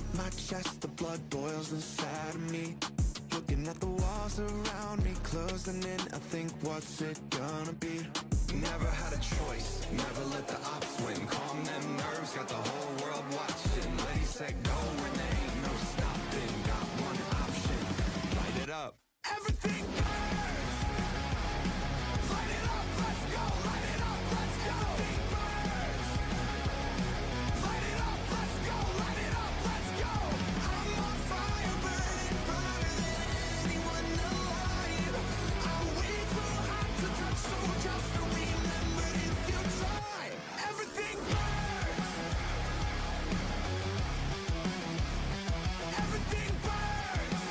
out my chest, the blood boils inside of me. Looking at the walls around me, closing in, I think, what's it gonna be? Never had a choice, never let the ops win. Calm them nerves, got the whole world watching. Ready, set, go, when there ain't no stopping. Got one option, light it up. Everything burns. Light it up, let's go. Light it up, let's go. Everything burns. Light it up, let's go. Light it up, let's go. I'm on fire, burning brighter than anyone alive. I'm way too hot to touch, so just remember if you try. Everything burns. Everything burns.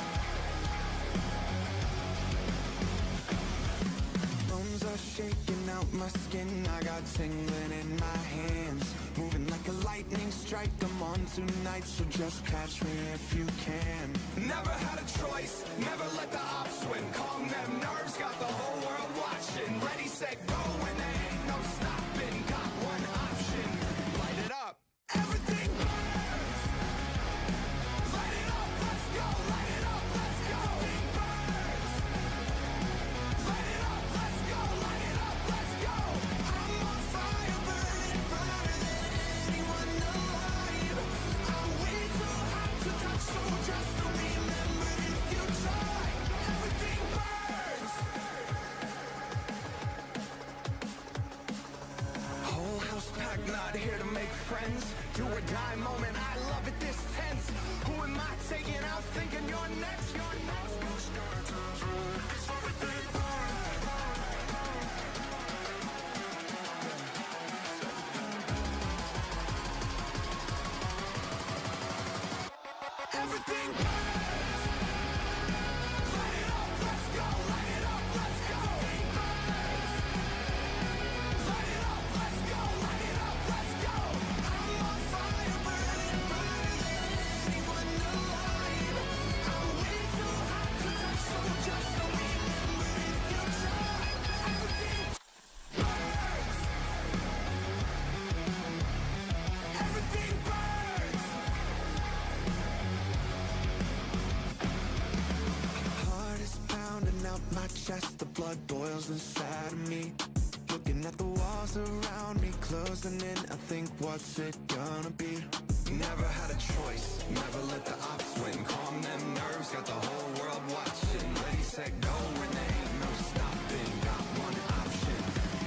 Bones are shaking out my skin, I got tingling in my hands. Moving like a lightning strike, I'm on tonight, so just catch me if you can. Never had a choice, never let the ops win. Calm them nerves, got the whole world watching. Ready, set, go, when there ain't no stopping. Got one option, light it up. Everything burns. Light it up, let's go. Light it up, let's go. Everything burns. Light it up, let's go. Light it up, let's go. I'm on fire, burning brighter than anyone alive. I'm way too hot to touch, so just remember if you try. Everything burns. Whole house packed, not here to make friends. Do or die moment, I love it this tense. Who am I taking out, thinking you're next? You're next. Everything burns. Everything burns. Light it up, let's go. Light it up, let's go. Everything burns. Light it up, let's go. Light it up, let's go. I'm on fire, burning brighter than anyone alive. I'm way too hot to touch, so just remember if you try. Everything burns. Everything burns. Heart is pounding out my chest, the blood boils inside of me. Looking at the walls around me, closing in, I think, what's it gonna be? Never had a choice, never let the ops win. Calm them nerves, got the whole world watching. Ready, set, go, when there ain't no stopping. Got one option,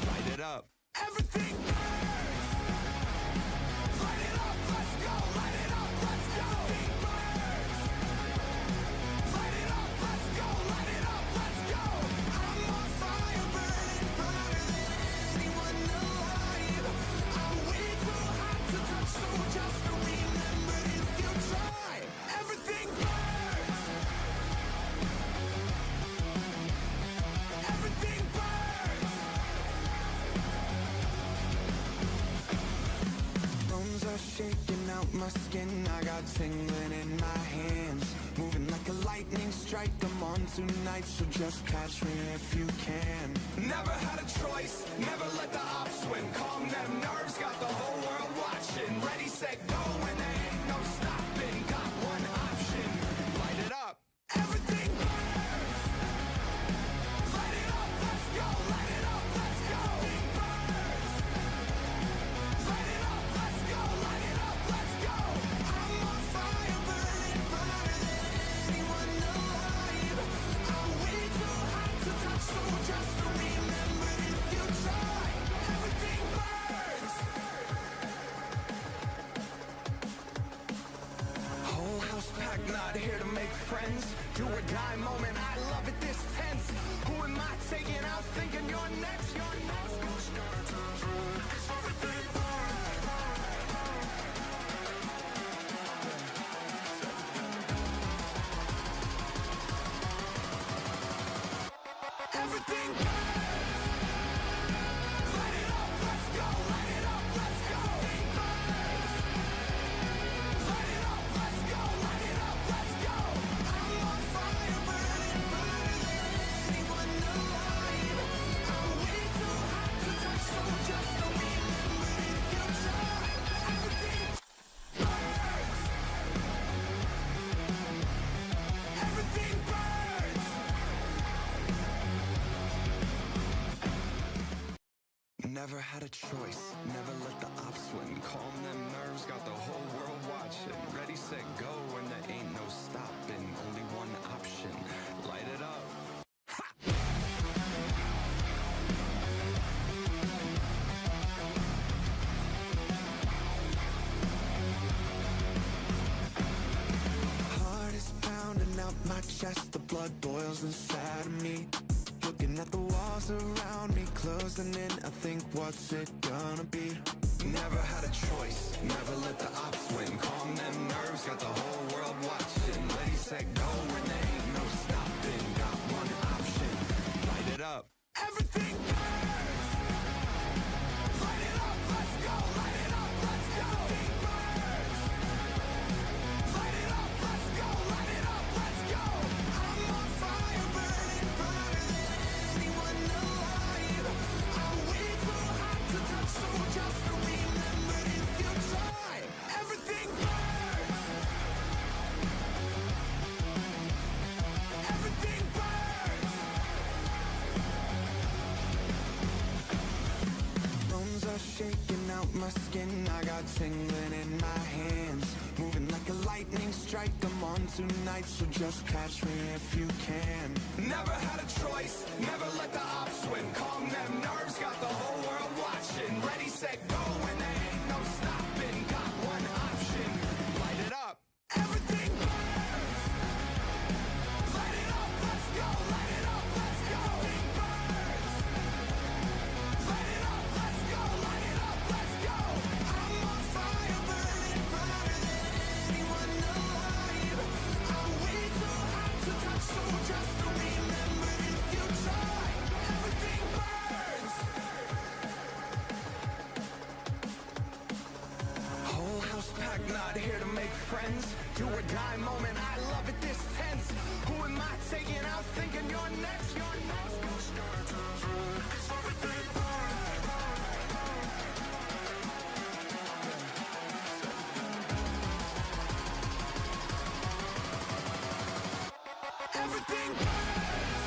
light it up. Everything burns. Light it up, let's go. Light it up, let's go. Everything burns. Light it up, let's go. Light it up, let's go. I'm on fire, burning brighter than anyone alive. I'm way too hot to touch, so just remember if you try. Everything burns. Everything burns. Bones are shaking out my skin, I got tingling in my hands. Moving like a lightning strike, I'm on tonight, so just catch me if you can. Never had a choice, never let the ops win. Calm them nerves, got the whole world watching. Ready, set, go, when there ain't no stopping. Got one option, light it up. Everything burns. Light it up, let's go. Light it up, let's go. Everything burns. Light it up, let's go. Light it up, let's go. I'm on fire, burning brighter than anyone alive. I'm way too hot to touch, so just remember if you try. Everything burns. Whole house packed, not here to make friends. Do or die moment, I love it this tense. Who am I taking out, thinking you're next? You're next. Everything burns. Everything burns. Light it up, let's go. Light it up, let's go. Everything burns. Light it up, let's go. Light it up, let's go. I'm on fire, burning brighter than anyone alive. I'm way too hot to touch, so just remember if you Never had a choice, never let the ops win. Calm them nerves, got the whole world watching. Ready, set, go, and there ain't no stopping. Only one option, light it up. Heart is pounding out my chest, the blood boils inside of me. Looking at the walls around me, closing in, I think, what's it gonna be? Never had a choice, never let the ops win. Calm them nerves, got the whole world watching. Ready, set, go, and there ain't no stopping. Got one option, light it up. Everything burns! Light it up, let's go! Light it up, let's go! Everything burns! Light it up, let's go! Light it up, let's go! I'm on fire, burning brighter than anyone alive. I'm way too hot to touch, so just remember if you try. Everything burns! Everything burns! Bones are shaking out my skin, I got tingling in my hands. Moving like a lightning strike, I'm on tonight, so just catch me if you can. Never had a choice, never let the ops win. Calm them nerves, got the whole world watching. Ready, set, go, and there ain't no stopping. Got one option, light it up. Everything burns! Light it up, let's go! Light it up, let's go! Everything burns! Light it up, let's go! Light it up, let's go! I'm on fire, burning brighter than anyone alive. I'm way too hot to touch, so just remember if you try. Everything burns! Whole house packed, not here to make friends. Do or die moment, I love it this tense. Who am I taking out thinking you're next? You're next. 'Cause everything burns. Everything burns!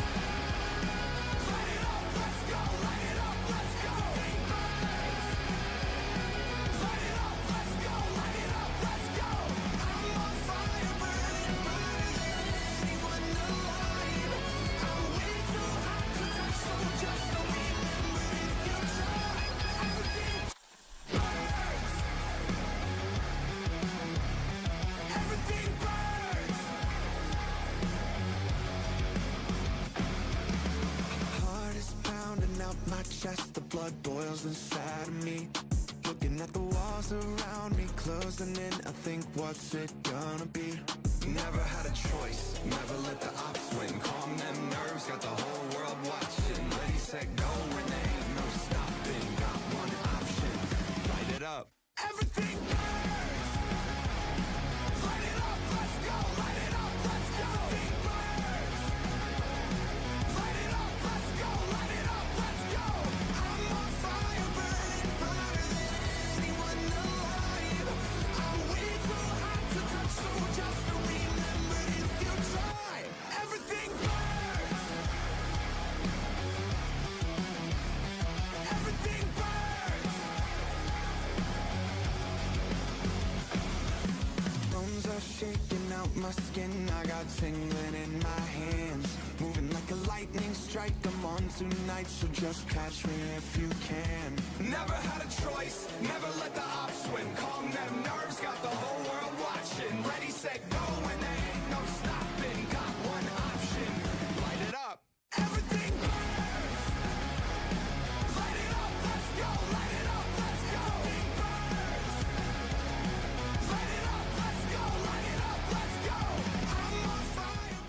Light it up, let's go! Light it up, let's go! Everything burns! Light it up, let's go! Light it up, let's go! I'm on fire, burning brighter than anyone alive. I'm way too hot to touch, so just remember if you try. Everything burns! Everything burns! Heart is pounding out my chest, the blood boils inside of me. Looking at the walls around me, closing in, I think, what's it gonna be? Never had a choice, never let the ops win. Calm them nerves, got the whole world watching. Ready, set, go, and there ain't no stopping. Got one option, light it up. Everything burns! Light it up, let's go! Light it up, let's go! Everything burns! Light it up, let's go! Light it up, let's go! I'm on fire, burning brighter than anyone alive. I'm way too hot to touch, so just remember if you try. Everything burns! Everything burns! Bones are shaking out my skin, I got tingling in my hands. Moving like a lightning strike, I'm on tonight, so just catch me if you can. Never had a choice, never let the ops win. Calm them nerves, got the whole world watching. Ready, set, go, and there ain't no stopping. Got one option, light it up. Everything burns! Light it up, let's go! Light it up, let's go! Everything burns! Light it up, let's go! Light it up, let's go! I'm on fire,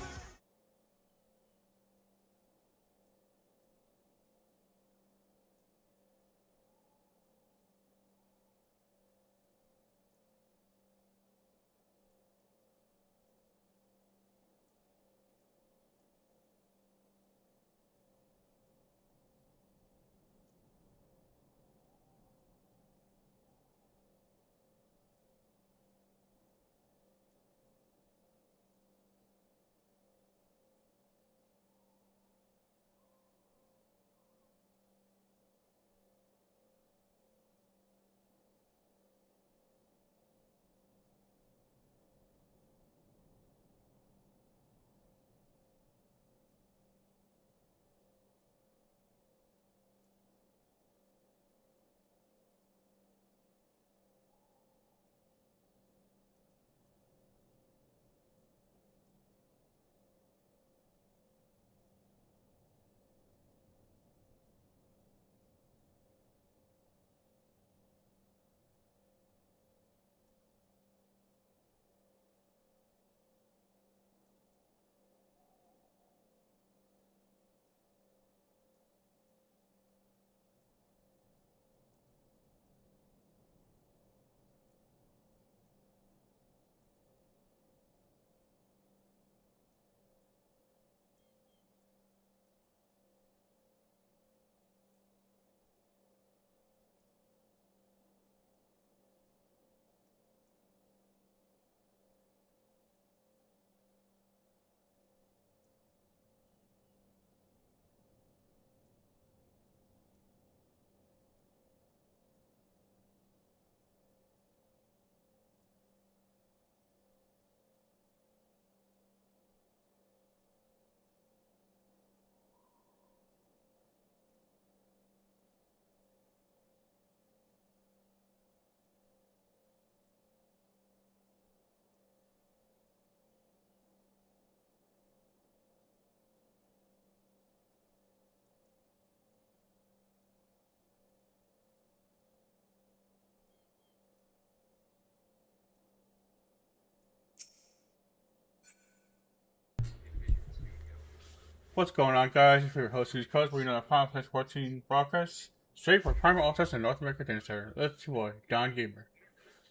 What's going on, guys? It's your host, Cuz. We're another Final 14 broadcast straight for Primal All-Stars in North America Tennis Center. Let's see what DonGamer.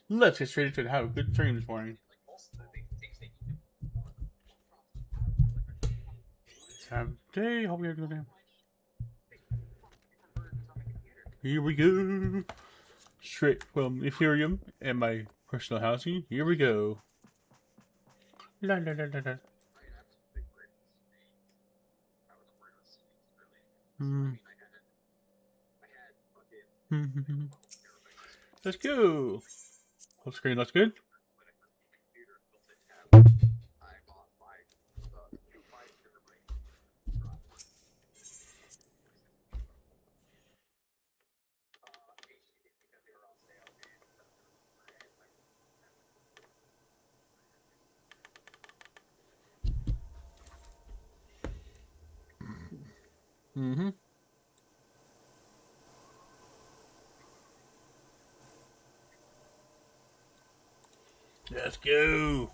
Let's get straight into it. Have a good stream this morning. Have a day. Hope you're doing it. Here we go. Straight from Ethereum and my personal housing. Here we go. La la la la la. Let's go. Full screen looks good. Let's go.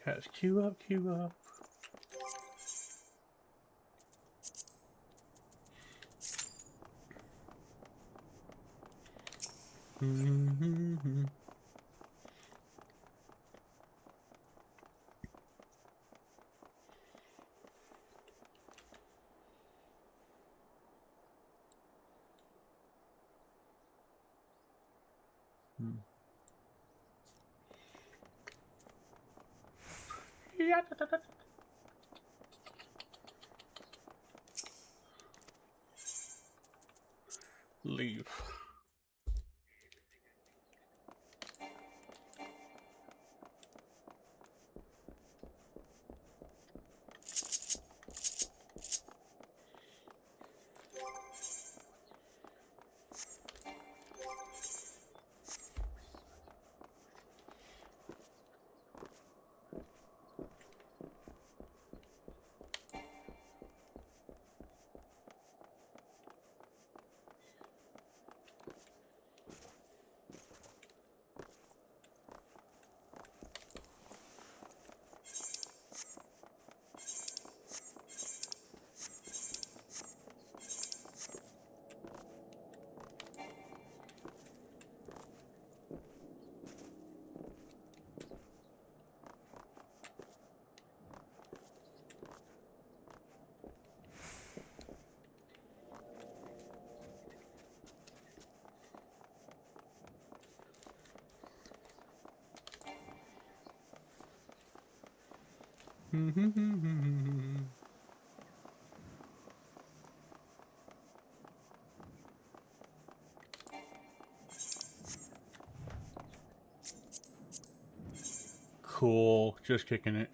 Let's queue up, queue up. Yeah. Leave. Cool, just kicking it.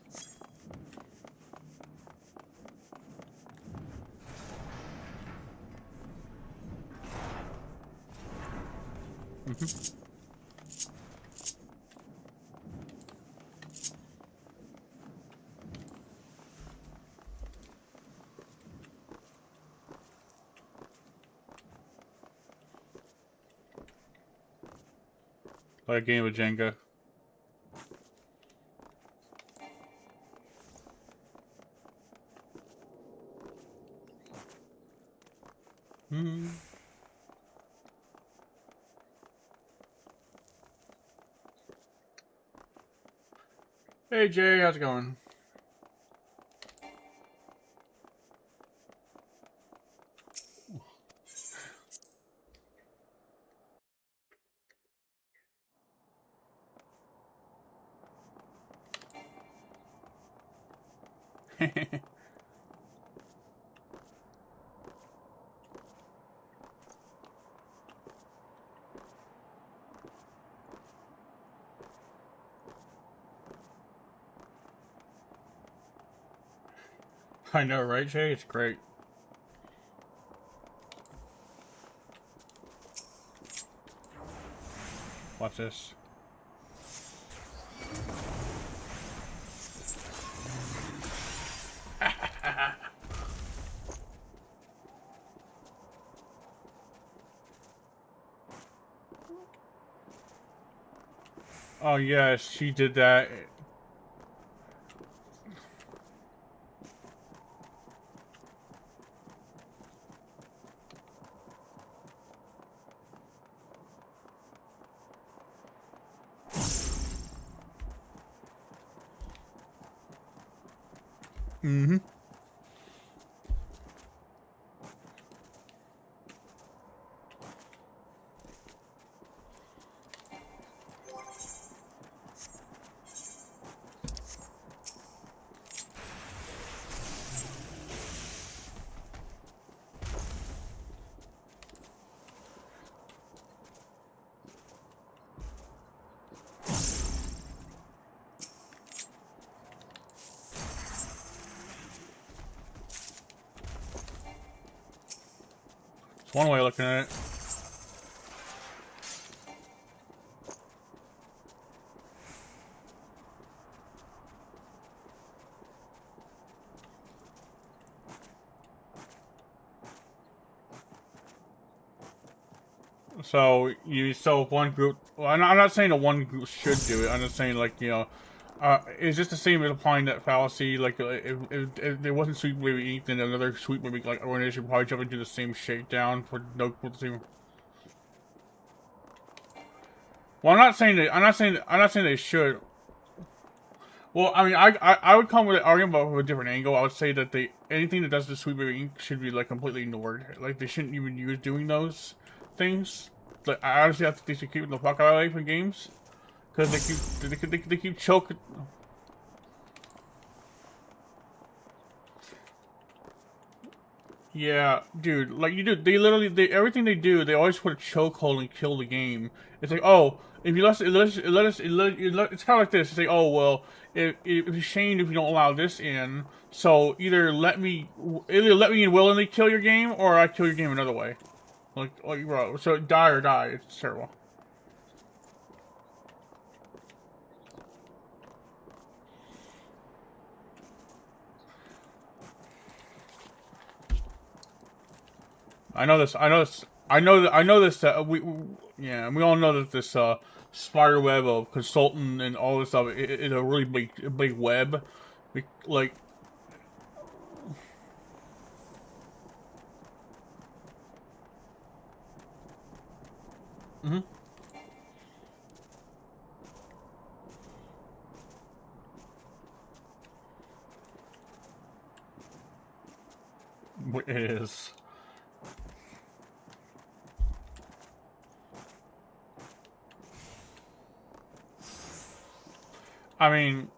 Like a game of Jenga. Hey Jay, how's it going? I know, right, Jay? It's great. Watch this. Oh yes, she did that. Mm-hmm. It's one way of looking at it. So one group. Well, I'm not saying that one group should do it. I'm just saying, like, you know, it's just the same as applying that fallacy. Like, if there wasn't Sweet Baby Inc., then another Sweet Baby like organization would probably jump into the same shakedown for no same. Well, I'm not saying that. I'm not saying they should. Well, I mean, I would come with an argument from a different angle. I would say that anything that does the Sweet Baby Inc. should be like completely ignored. Like, they shouldn't even use doing those things. Like, I honestly think they should keep the fuck out of from games because they keep choking. Yeah, dude. Like, they literally everything they do, they always put a chokehold and kill the game. It's like, oh, if you let us, it's kind of like this. It's like, oh well, it's a shame if you don't allow this in. So either let me in willingly kill your game, or I kill your game another way. Like, bro, so die or die. It's terrible. I know this. I know this. I know this. Yeah, we all know that this spider web of consultant and all this stuff is a really big web. Like, mm-hmm. It is. I mean,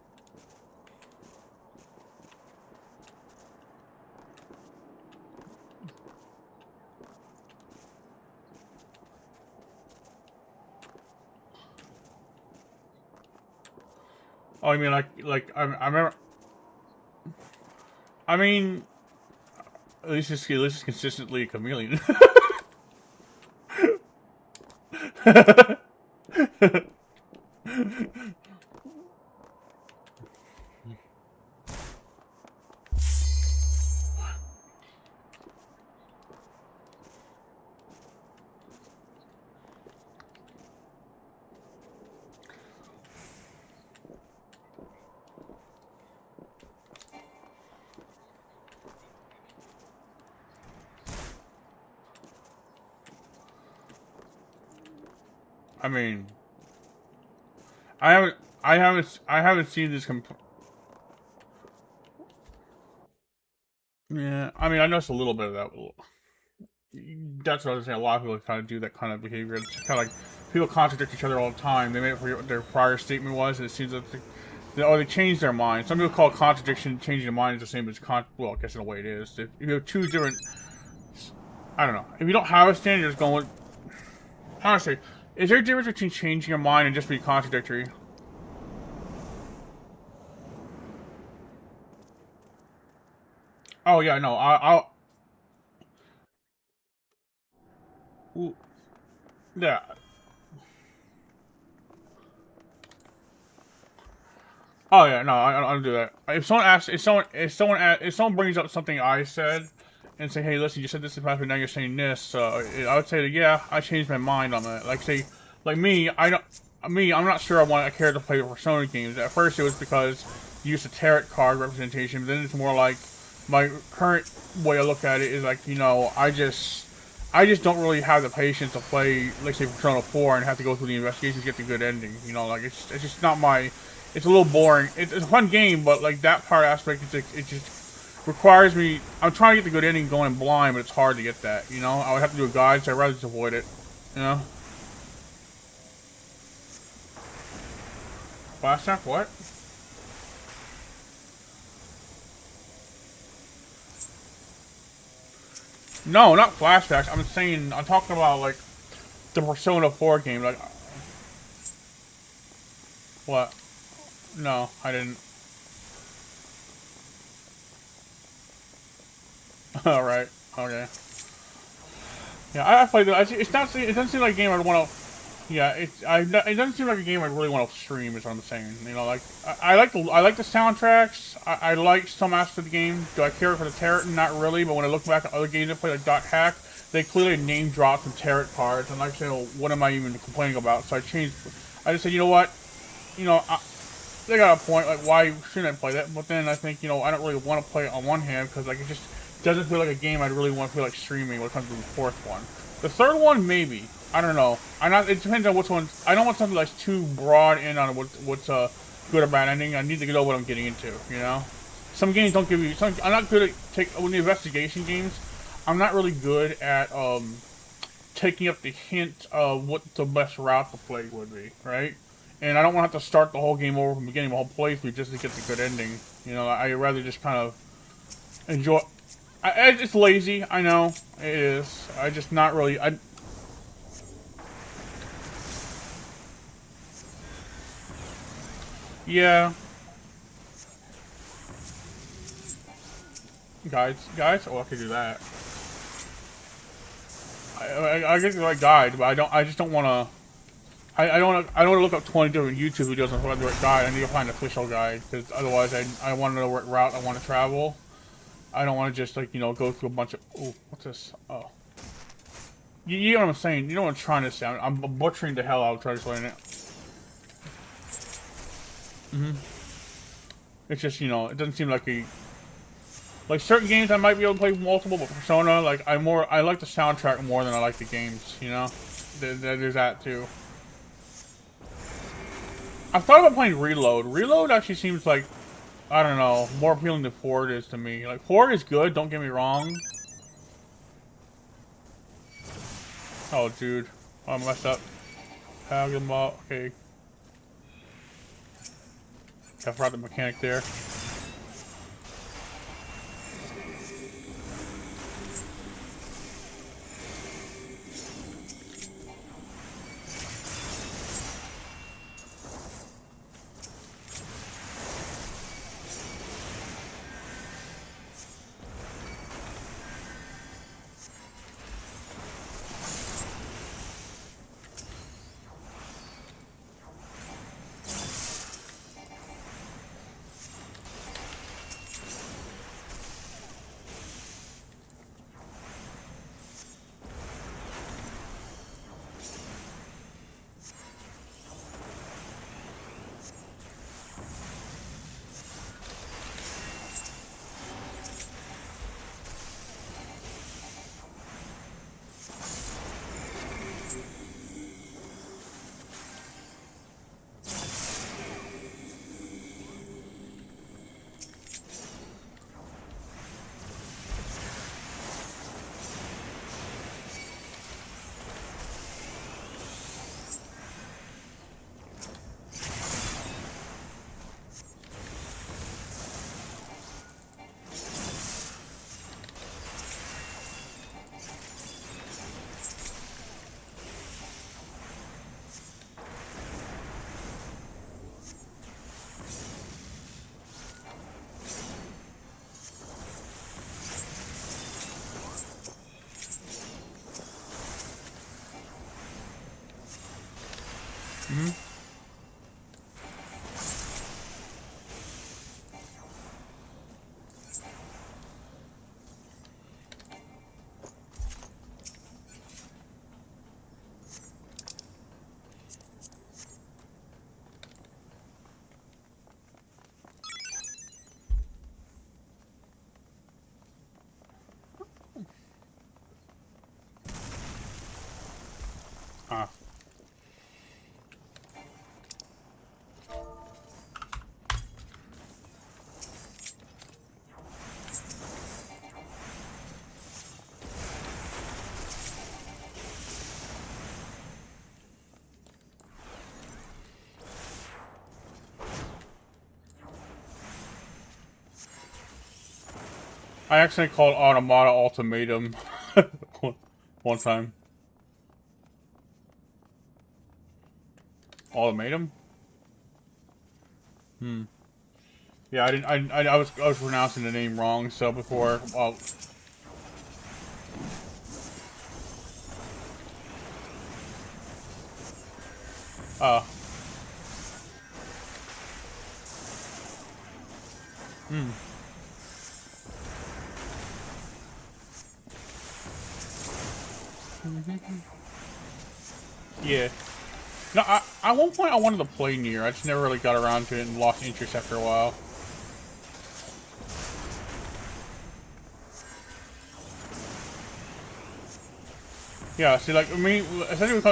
oh, I mean, I remember. I mean, at least it's consistently a chameleon. I mean, I haven't seen this Yeah, I mean, I noticed a little bit of that. That's what I was saying. A lot of people kind of do that kind of behavior. It's kind of like people contradict each other all the time. They made it for what their prior statement was, and it seems that they changed their mind. Some people call contradiction changing your mind is the same as well, I guess in a way it is. If you have two different, I don't know. If you don't have a standard, you're just going with. Honestly, is there a difference between changing your mind and just being contradictory? Oh yeah, no, yeah. Oh yeah, no, I don't do that. If someone asks, if someone brings up something I said, and say, hey, listen, you said this in the past, but now you're saying this, I would say that yeah, I changed my mind on that. Like say, like me, I don't. I'm not sure I care to play the Persona games. At first, it was because you used a tarot card representation, but then it's more like my current way I look at it is like, you know, I just don't really have the patience to play, like say Persona 4 and have to go through the investigations to get the good ending. You know, like it's just not my. It's a little boring. It's a fun game, but like that part aspect, it just requires me. I'm trying to get the good ending going blind, but it's hard to get that. You know, I would have to do a guide, so I'd rather just avoid it. You know. Flashback? What? No, not flashbacks. I'm talking about like the Persona 4 game. Like, what? No, I didn't. All right. Okay. Yeah, I played it. It's not. It doesn't seem like a game I'd want to. Yeah, it doesn't seem like a game I really want to stream. Is what I'm saying. You know, like I like the soundtracks. I like some aspects of the game. Do I care for the tarot? Not really. But when I look back at other games I play, like Dot Hack, they clearly name drop some tarot cards, and like I say, well, what am I even complaining about? So I changed. I just said, you know what? You know, they got a point. Like, why shouldn't I play that? But then I think, you know, I don't really want to play it on one hand because like it just doesn't feel like a game I'd really want to feel like streaming when it comes to the fourth one. The third one, maybe. I don't know. It depends on which one. I don't want something that's too broad in on what's a good or bad ending. I need to know what I'm getting into. You know, some games don't give you. I'm not good at when the investigation games. I'm not really good at taking up the hint of what the best route to play would be. Right, and I don't want to have to start the whole game over from the beginning, the whole playthrough, just to get the good ending. You know, I'd rather just kind of enjoy. It's lazy. I know it is. I just not really. Yeah. Guys? Oh, I could do that. I get the right guide, but I just don't want to. I don't want to look up 20 different YouTube videos and find the right guide. I need to find an official guide, because otherwise I want to know what route I want to travel. I don't want to just, like, you know, go through a bunch of. Oh, what's this? Oh. You know what I'm saying? You know what I'm trying to say? I'm butchering the hell out of translating it. It's just, you know, it doesn't seem like like certain games I might be able to play multiple, but Persona, like I like the soundtrack more than I like the games, you know? There's that too. I thought about playing Reload. Reload actually seems like, I don't know, more appealing than Ford is to me. Like, Ford is good, don't get me wrong. Oh, dude. Oh, I messed up. Okay. I forgot the mechanic there. Ah. I accidentally called Automata Ultimatum one time. Ultimatum? Hmm. Yeah, I didn't. I was pronouncing the name wrong. So before, uh, hmm. Yeah. No, at one point I wanted to play Nier. I just never really got around to it and lost interest after a while. Yeah, see, like, I mean, essentially,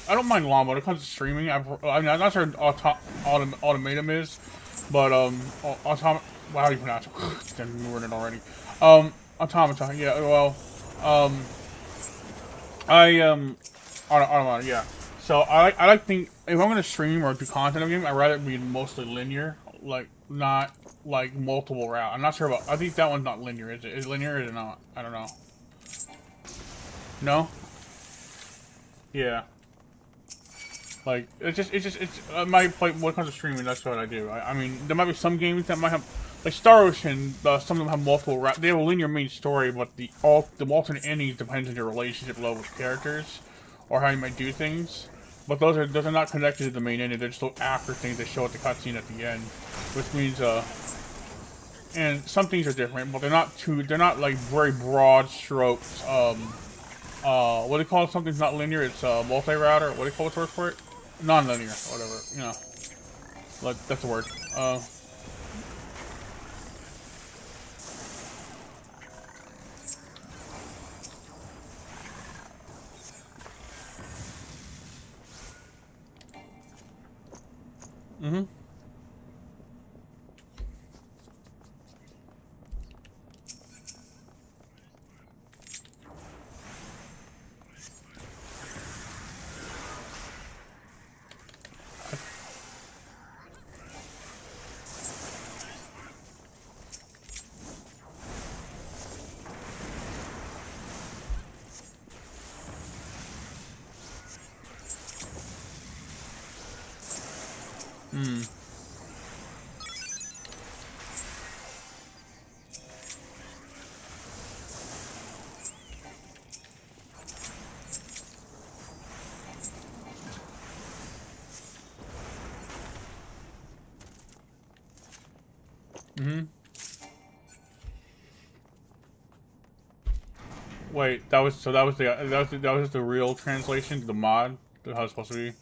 I don't mind llama. When it comes to streaming, I mean, I'm not sure automatum is, but, wow, how do you pronounce it? I'm ruined it already. Automata, yeah, well, automata, yeah. So, I like think, if I'm gonna stream or do content of a game, I'd rather it be mostly linear, like, not, like, multiple route. I'm not sure about, I think that one's not linear, is it? Is it linear or is it not? I don't know. No? Yeah. Like, my play, when it comes to streaming, that's what I do. I mean, there might be some games that might have, like Star Ocean, some of them have multiple routes. They have a linear main story, but the alternate endings depends on your relationship level with characters, or how you might do things. But those are not connected to the main ending, they're just little after things that show at the cutscene at the end. Which means, and some things are different, but they're not like very broad strokes, what do you call it? Something's not linear, it's multi-router. What do you call the word for it? Non-linear, whatever, you know. Like, that's the word. Mm-hmm. Hmm. Mm-hmm. Wait, that was the real translation to the mod? How it's supposed to be?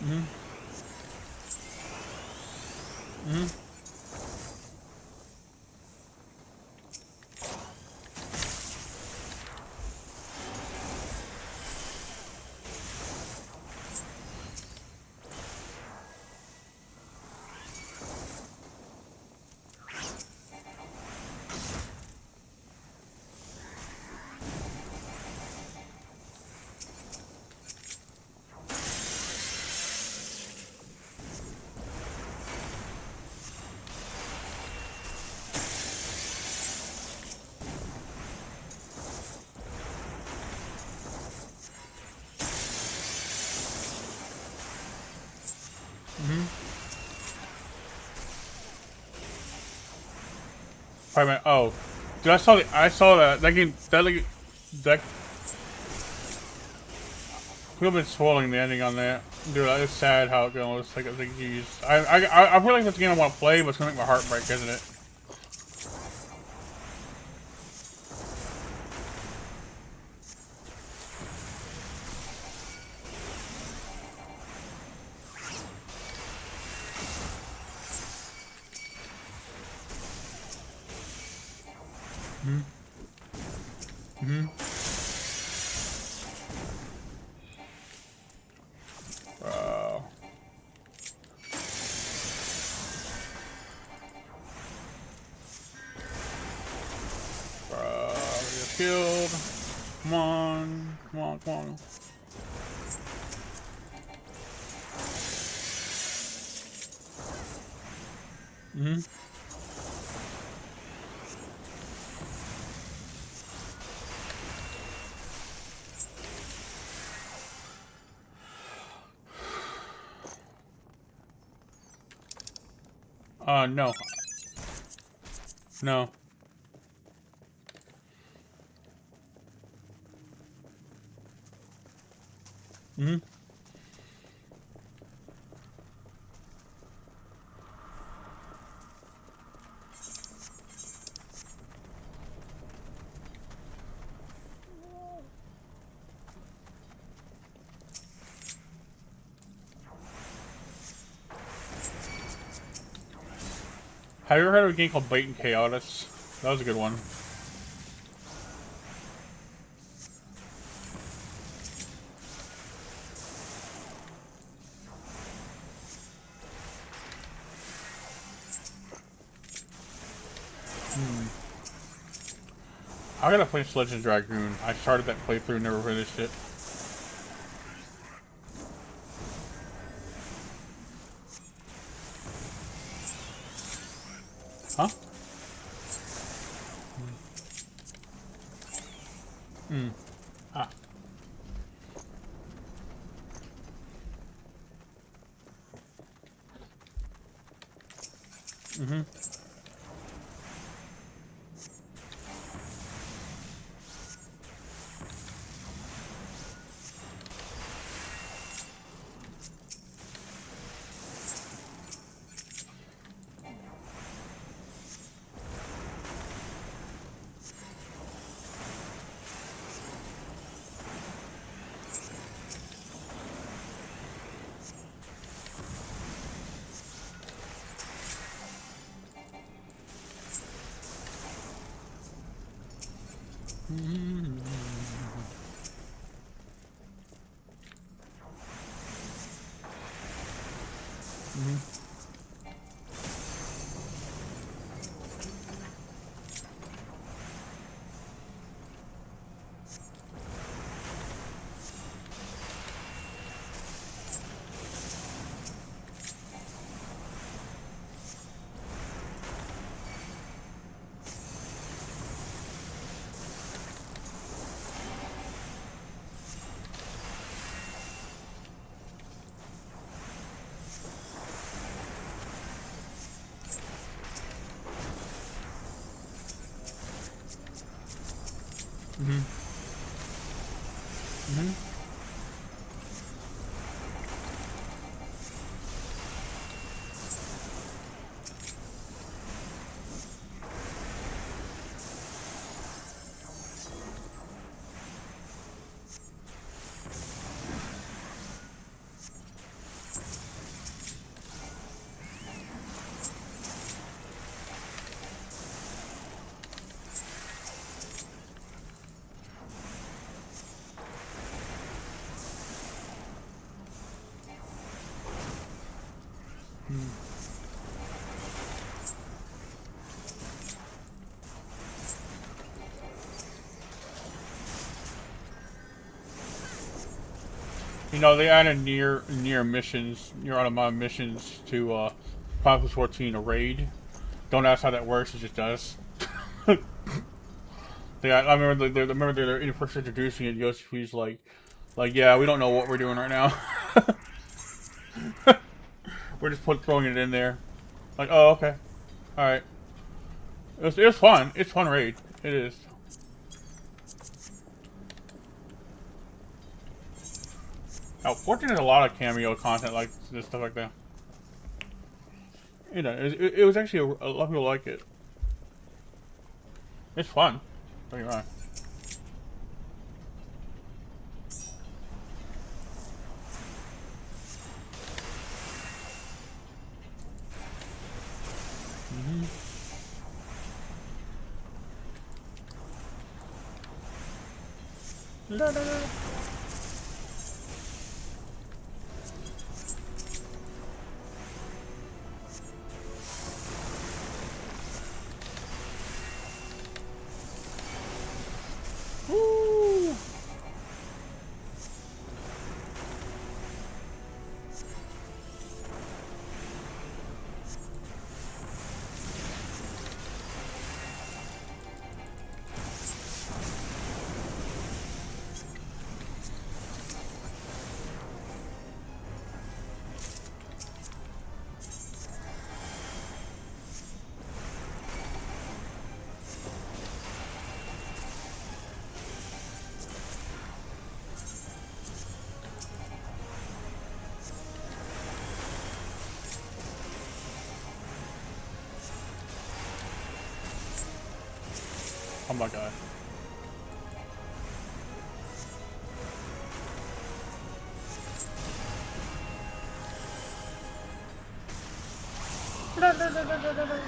Mm-hmm. Mm-hmm. Mm-hmm. Oh, dude, I saw that game. That people have been spoiling the ending on that. Dude, it's sad how it goes. Like, geez, I feel like that's a game I want to play, but it's gonna make my heart break, isn't it? Mm-hmm. Mm-hmm. Get killed. Come on. Come on, come on. Mm-hmm. No. No. Mm-hmm. Have you ever heard of a game called Bait and Chaotis? That was a good one. I gotta play Legend Dragoon. I started that playthrough, never finished it. Huh? Hmm. Ah. Mm-hmm. Mm-hmm. Mm-hmm. Mm-hmm. Mm-hmm. You know, they added near missions, near automatic missions to Final Fantasy 14 a raid. Don't ask how that works; it just does. I remember they're first introducing it. Yoshi's like, yeah, we don't know what we're doing right now. We're just throwing it in there. Like, oh, okay, all right. It was fun. It's fun raid. It is. Now, 14 has a lot of cameo content like this stuff like that. You know, it was actually a lot of people like it. It's fun. Don't get me wrong. La, la, la. Woo! Oh my god. La, la, la, la, la, la.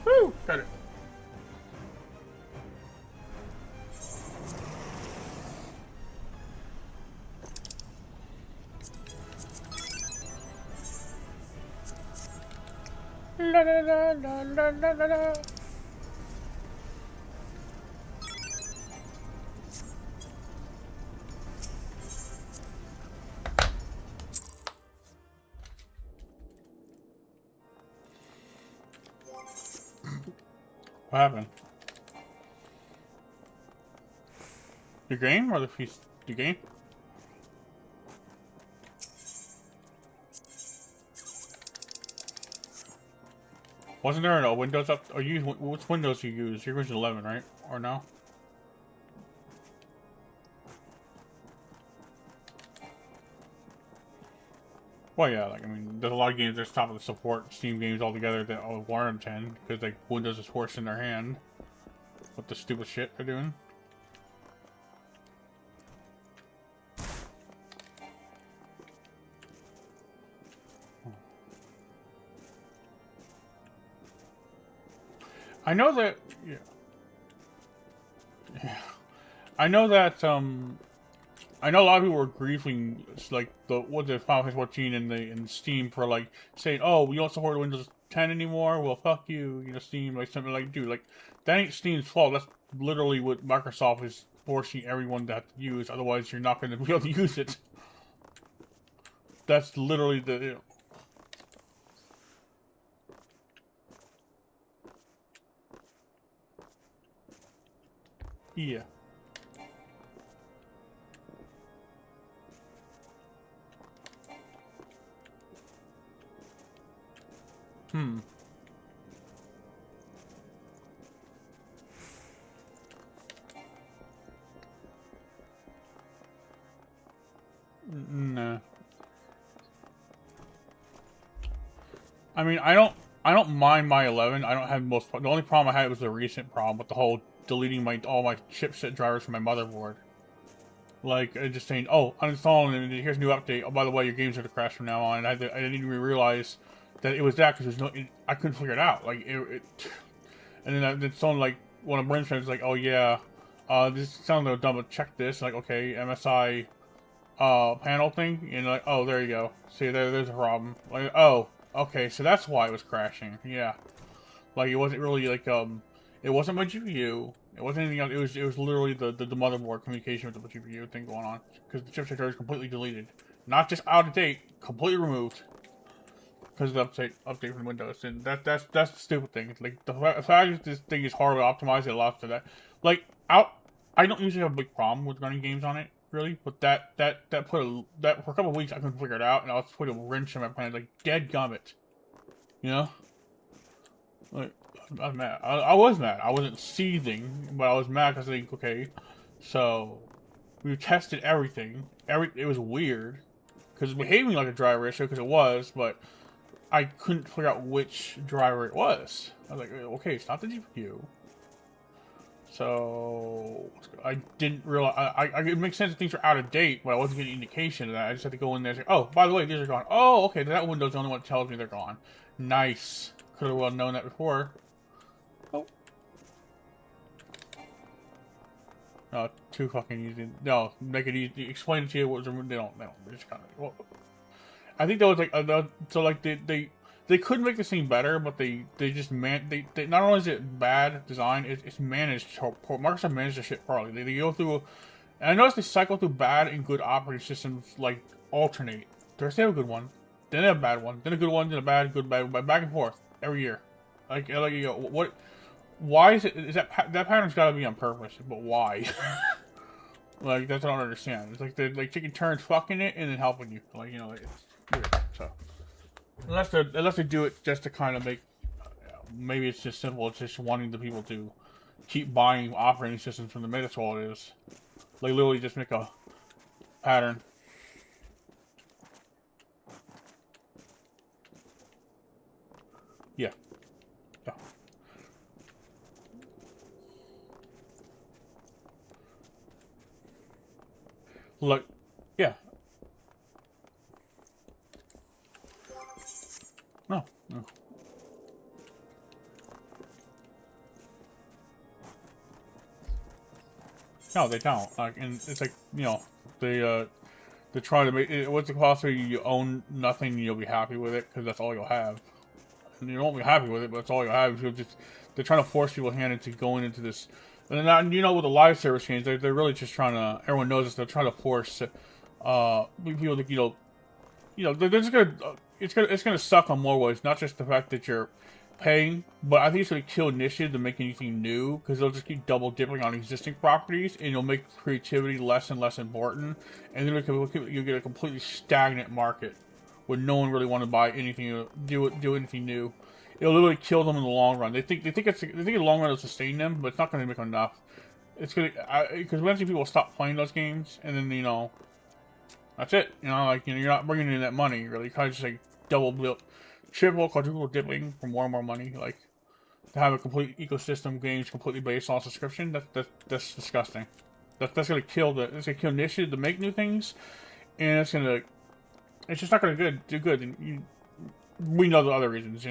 Woo! Got it. La la la la la la la la. What happened? The game or the piece? The game? Wasn't there a Windows up? Or you? Which Windows you use? Your version 11, right? Or no? Well, yeah. Like I mean, there's a lot of games that stop with support Steam games altogether that warrant 10 because like Windows is forced in their hand with the stupid shit they're doing. I know that. Yeah. Yeah. I know that. I know a lot of people were grieving, like the Final Fantasy 14 in Steam for like saying, "Oh, we don't support Windows 10 anymore." Well, fuck you, you know, Steam. Like something like, dude, like that ain't Steam's fault. That's literally what Microsoft is forcing everyone to have to use. Otherwise, you're not going to be able to use it. That's literally the. You know, yeah. Hmm. Nah. I mean, I don't mind my 11. I don't have most. The only problem I had was the recent problem with the whole deleting all my chipset drivers from my motherboard. Like just saying, "Oh, uninstalling and here's a new update. Oh, by the way, your game's gonna crash from now on." And I didn't even realize that it was that because there's no. I couldn't figure it out. Like and then someone like one of Brent's friends was like, "Oh yeah, this sounds a little dumb, but check this. Like, okay, MSI panel thing, and like, oh, there you go. See, there's a problem. Like, oh, okay, so that's why it was crashing. Yeah, like it wasn't really like it wasn't my GPU. It wasn't anything else. It was literally the motherboard communication with the GPU thing going on because the chip sector is completely deleted, not just out of date, completely removed because of the update from Windows. And that's the stupid thing. It's like the fact that this thing is horribly optimized, it allows for that. Like I don't usually have a big problem with running games on it, really, but that for a couple of weeks I couldn't figure it out, and I was putting a wrench in my plan, like dead gummit, you know. Like I was mad. I was mad. I wasn't seething, but I was mad because I think, okay, so we tested everything. It was weird because it's behaving like a driver issue because it was, but I couldn't figure out which driver it was. I was like, okay, it's not the GPU. So I didn't realize. It makes sense that things are out of date, but I wasn't getting indication of that. I just had to go in there and say, oh, by the way, these are gone. Oh, okay, that window's the only one that tells me they're gone. Nice. Could have well known that before. Oh. Too fucking easy. No, make it easy. Explain it to you. They don't. They just kind of. Well, I think that was like so like they could make this thing better, but they just they not only is it bad design, it's managed. Microsoft managed the shit poorly. They go through, and I noticed they cycle through bad and good operating systems like alternate. First they have a good one, then they have a bad one, then a good one, then a bad, good, bad, back and forth every year. Like you go, what? Why is it? Is that pattern's got to be on purpose? But why? Like that's what I don't understand. It's like they're like taking turns fucking it and then helping you. Like it's weird. So unless they do it just to kind of make, maybe it's just simple. It's just wanting the people to keep buying operating systems from them. Maybe that's all it is. Like literally just make a pattern. Yeah. Yeah. Look, yeah. No. No, they don't. Like, and it's like they try to make it. What's the cost of you own nothing and you'll be happy with it because that's all you'll have. And you won't be happy with it, but that's all you'll have. They're trying to force people hand into going into this. And then, with the live service games, they're really just trying to. Everyone knows this. They're trying to force people to they're just gonna. It's gonna suck on more ways. Not just the fact that you're paying, but I think it's gonna kill initiative to make anything new because they'll just keep double dipping on existing properties, and you'll make creativity less and less important, and then you'll get a completely stagnant market where no one really want to buy anything, do anything new. It'll literally kill them in the long run. They think in the long run it'll sustain them, but it's not going to make enough. It's gonna because eventually people will stop playing those games, and then that's it. You're not bringing in that money really. You kind of just like double dip, triple, quadruple dipping for more and more money. Like to have a complete ecosystem games completely based on subscription. That's disgusting. That's gonna kill initiative to make new things, and it's just not gonna do good. And we know the other reasons,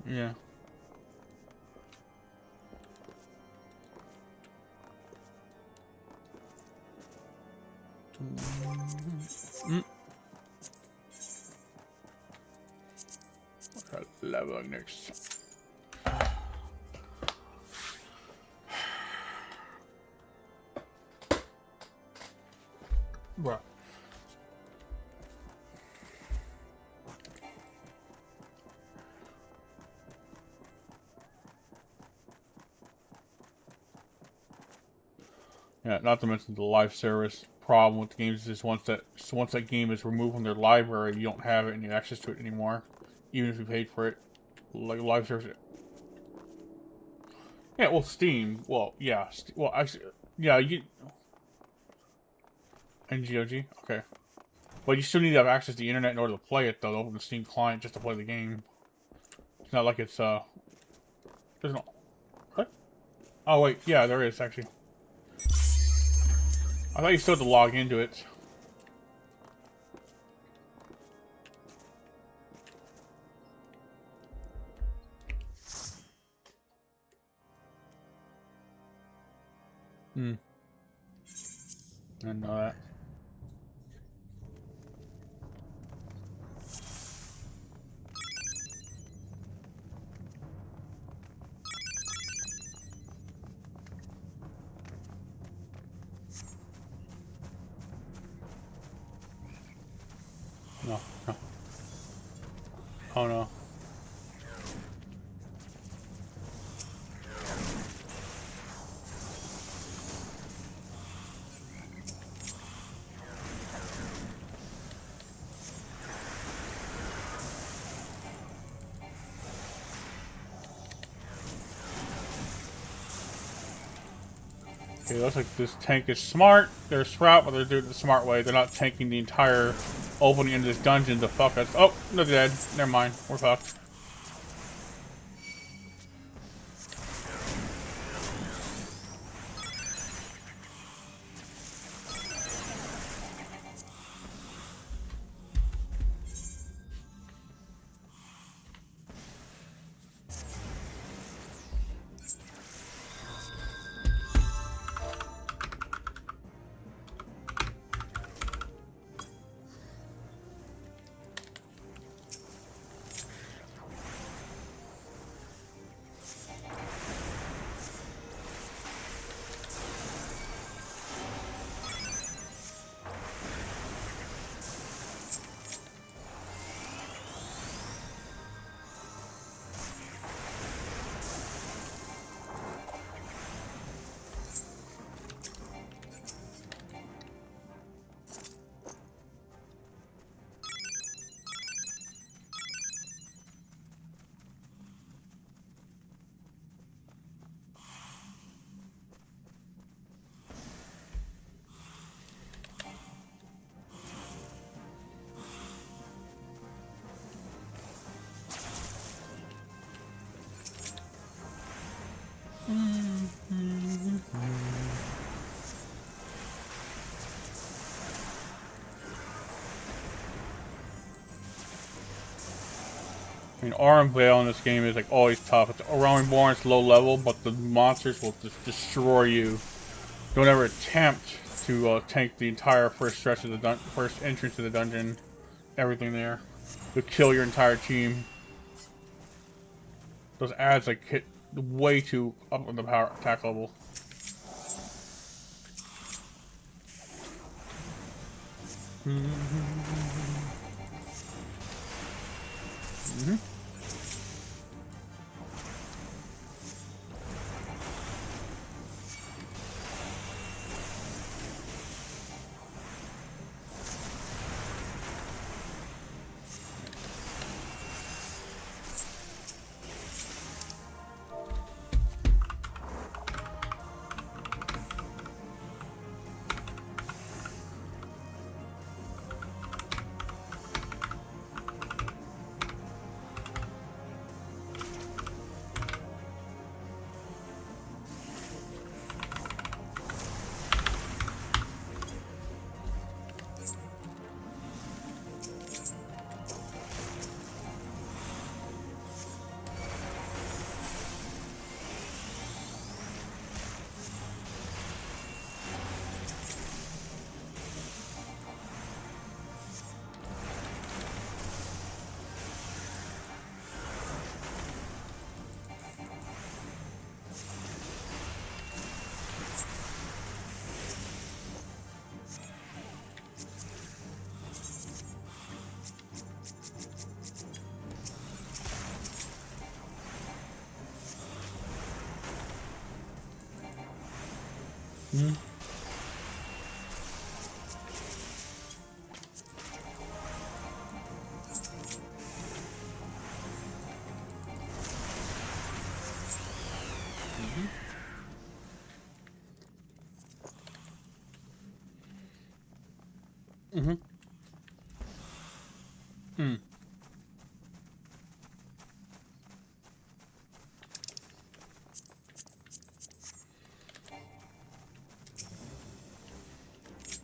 Yeah. Level next. Bruh. Yeah, not to mention the live service problem with the games is once that game is removed from their library, you don't have any access to it anymore, even if you paid for it. Like live service. Yeah, well, Steam. Well, yeah. Well, actually, yeah. NGOG. Okay. But you still need to have access to the internet in order to play it, though. To open the Steam client just to play the game. It's not like it's there's no. What? Oh wait, yeah, there is actually. I thought you still had to log into it. Hmm. I didn't know that. No, no. Oh no. Okay, looks like this tank is smart. They're sprout, but they're doing it the smart way. They're not tanking the entire opening into this dungeon to fuck us. Oh, they're dead. Never mind. We're fucked. I mean, Arm Veil in this game is like always tough. It's Realm Reborn, it's low level, but the monsters will just destroy you. Don't ever attempt to tank the entire first stretch of the first entrance to the dungeon. Everything there. They'll kill your entire team. Those ads like hit way too up on the power attack level.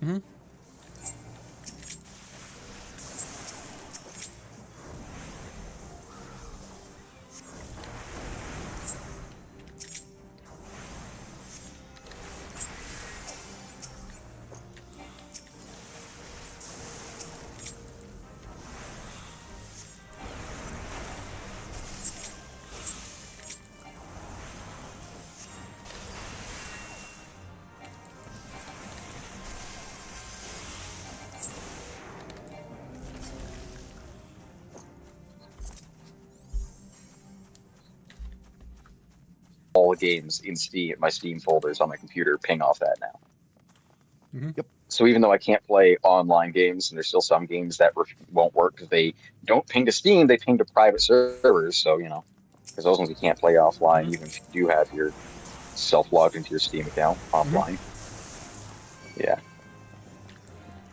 Mm-hmm. All games in Steam, my Steam folders on my computer ping off that now. Mm-hmm. Yep. So even though I can't play online games, and there's still some games that won't work because they don't ping to Steam, they ping to private servers. So, you know, because those ones you can't play offline, Mm-hmm. even if you do have your self-logged into your Steam account offline. Yeah.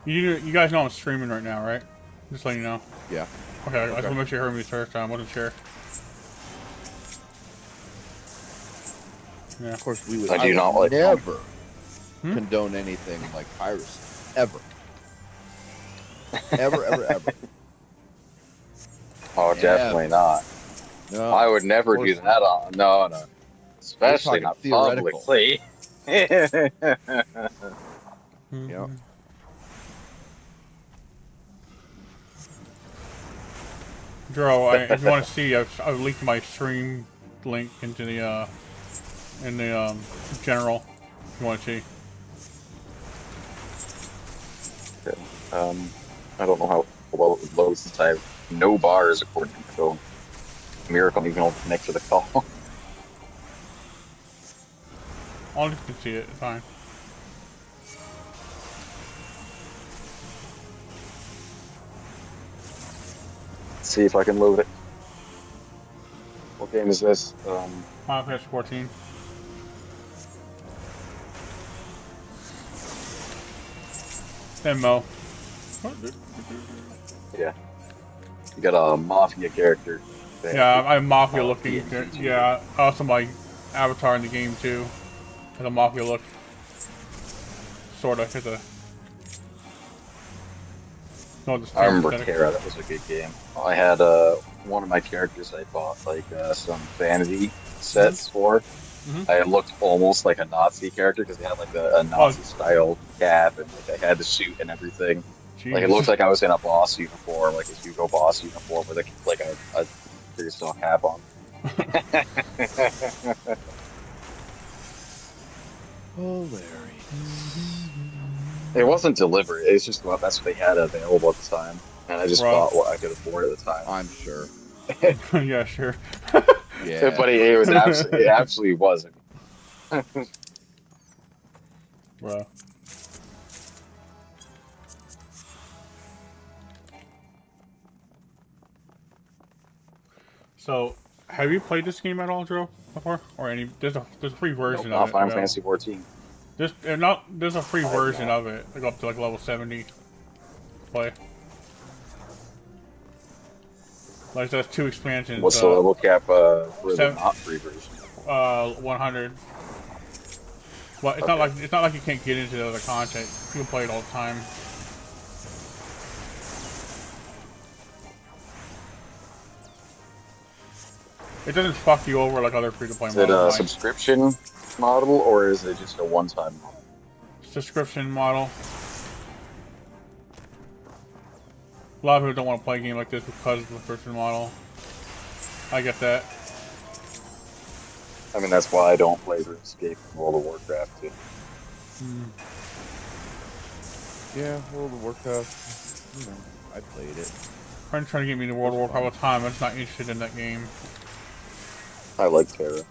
You guys know I'm streaming right now, right? Just letting you know. Yeah. Okay, I just want to make sure you heard me the first time. I wasn't sure. Yeah. Of course, we would. I do not would like never condone anything like piracy. Ever. Ever, ever, ever. Oh, definitely not. No. I would never do course that on. No. Especially not theoretical. publicly. Mm-hmm. Yep. Dro, if you want to see, I've leaked my stream link into the general. If you want to see. I don't know how well it would load since I have no bars according to the miracle even able to connect to the call. All you can see it. It's fine. Let's see if I can load it. What game is this? Final Fantasy 14. MO. Yeah. You got a Mafia character. Yeah, I'm Mafia looking. Yeah, also my avatar in the game too has a Mafia look. Sorta, has a. No, I remember Terra, that was a good game. I had one of my characters I bought like some vanity sets for. I looked almost like a Nazi character because they had like a Nazi style cap and like I had the suit and everything. Jeez. Like it looked like I was in a boss uniform, like a Hugo Boss uniform with like a freestyle cap on. Hilarious. It wasn't deliberate. It's just well, that's what they had available at the time, and I just bought what I could afford at the time. I'm sure. Yeah, sure. Yeah. But it was absolutely, it absolutely wasn't. Bro. So, have you played this game at all, Joe, before? Or any? There's a free version of it. Final Fantasy 14. There's a free version of it. Like up to like level 70. Play. Like there's 2 expansions. What's the level cap for the not free version? 100. But it's not like you can't get into the other content. You can play it all the time. It doesn't fuck you over like other free-to-play models. Is it a subscription model or is it just a one-time model? Subscription model. A lot of people don't want to play a game like this because of the subscription model. I get that. I mean, that's why I don't play RuneScape and World of Warcraft too. Yeah, World of Warcraft. You know, I played it. Friends trying to get me into World of Warcraft all the time. I'm just not interested in that game. I like Terra.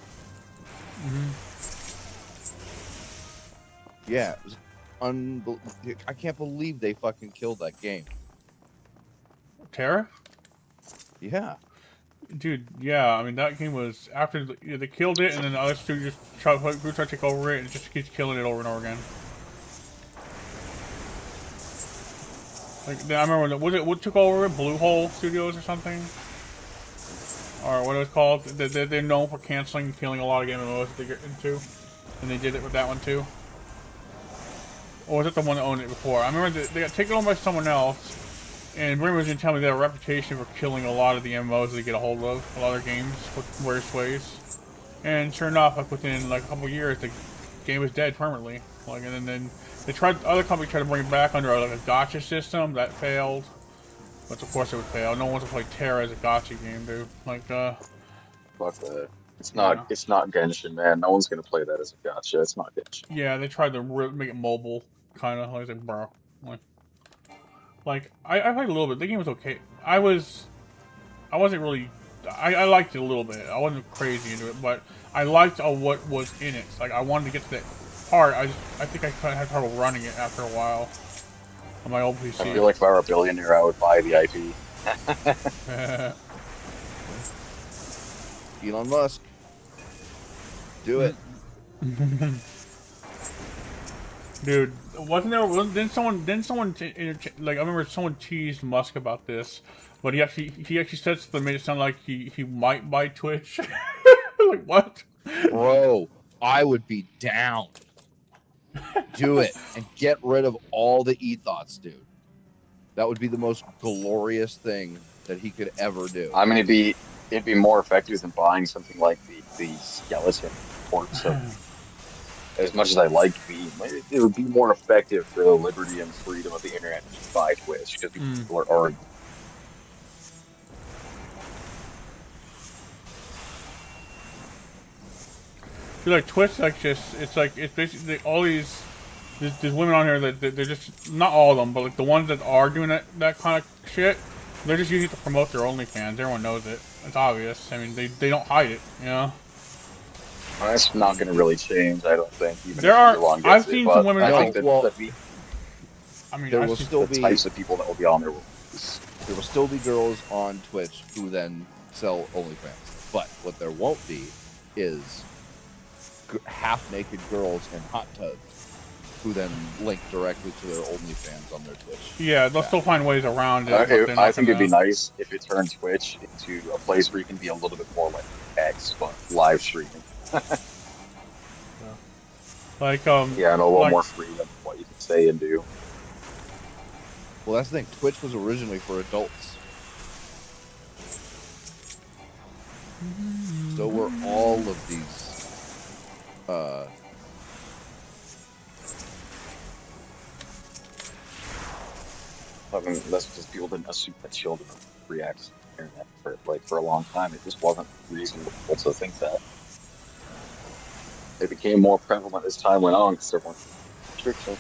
Yeah, it was I can't believe they fucking killed that game. Terra? Yeah. Dude, yeah, I mean, that game was, after they killed it, and then the other studios try to take over it, and it just keeps killing it over and over again. Like, I remember, what took over it? Blue Hole Studios or something? Or what it was called? They're known for canceling and killing a lot of game MMOs that they get into. And they did it with that one too. or was it the one that owned it before? I remember they got taken on by someone else, and Brim was going to tell me they have a reputation for killing a lot of the MMOs they get a hold of, a lot of their games with various ways. And sure enough, like within like a couple years, the game was dead permanently. Like, and then they tried, other companies tried to bring it back under like a gacha system that failed. But of course it would fail. No one wants to play Terra as a gacha game, dude. Like, Fuck that. It's not. It's not Genshin, man. No one's gonna play that as a gacha. It's not Genshin. yeah, they tried to make it mobile, kind of. Like, bro, like I played a little bit. The game was okay. I wasn't really. I liked it a little bit. I wasn't crazy into it, but I liked what was in it. Like I wanted to get to that part. I think I kind of had trouble running it after a while on my old PC. I feel like if I were a billionaire, I would buy the IP. Elon Musk. Do it. Dude, didn't someone like, I remember someone teased Musk about this, but he actually said something that made it sound like he might buy Twitch. Like, what? Bro, I would be down. Do it and get rid of all the ethos, dude. That would be the most glorious thing that he could ever do. I mean, it'd be more effective than buying something like the skeleton corpse of. As much as I like Beam, it would be more effective for the liberty and freedom of the internet to just buy Twitch, because people are already. Dude, like Twitch, like it's basically all these women on here that they're just, not all of them, but like the ones that are doing that kind of shit, they're just using it to promote their OnlyFans. Everyone knows it. It's obvious. I mean, they don't hide it, you know. That's not going to really change, I don't think. Even There are. I've seen some women. I think there will still be types of people that will be on there. There will still be girls on Twitch who then sell OnlyFans, but what there won't be is half-naked girls in hot tubs who then link directly to their OnlyFans on their Twitch. Yeah, they'll still find ways around it. Okay, I think it'd be nice if it turned Twitch into a place where you can be a little bit more like X, but live streaming. Like yeah, and a little more freedom in what you can say and do. Well, that's the thing. Twitch was originally for adults. So were all of these I mean, that's because people didn't assume that children react to the internet for a long time. It just wasn't reasonable to think that. It became more prevalent as time went on because everyone restrictions.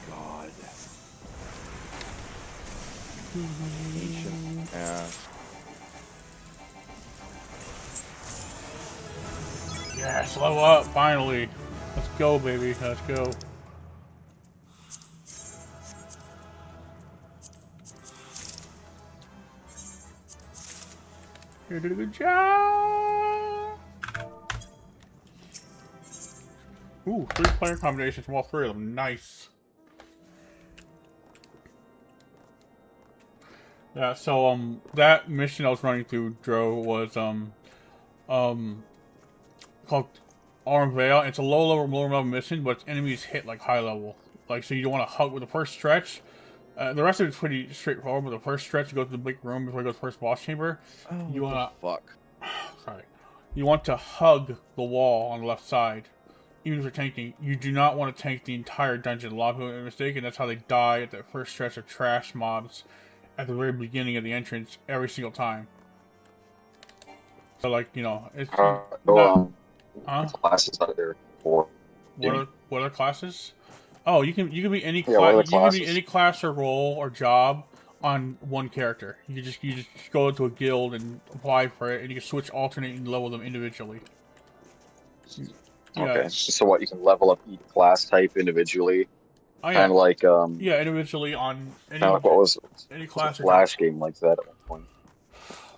God. Ancient ass. yes, level up finally. Let's go, baby. Let's go. You did a good job. Ooh, 3-player combinations from all 3 of them. Nice. Yeah, so that mission I was running through, Dro, was called Arm Veil. It's a lower level mission, but enemies hit like high level. Like, so you don't want to hug with the first stretch. The rest of it's pretty straightforward, but the first stretch, you go to the big room before you go to the first boss chamber. Oh, you wanna fuck. Sorry. You want to hug the wall on the left side. Even if you're tanking, you do not want to tank the entire dungeon. A lot of people make a mistake, and that's how they die at that first stretch of trash mobs at the very beginning of the entrance every single time. So, like, you know, it's classes out there for. What are classes? Oh, you can be any Yeah, class. You can be any class or role or job on one character. You just go into a guild and apply for it, and you can alternate and level them individually. Okay, yeah. So what, you can level up each class type individually? Oh, yeah. Kind of like yeah, individually on any, like what was any class. A Flash game like that at one point.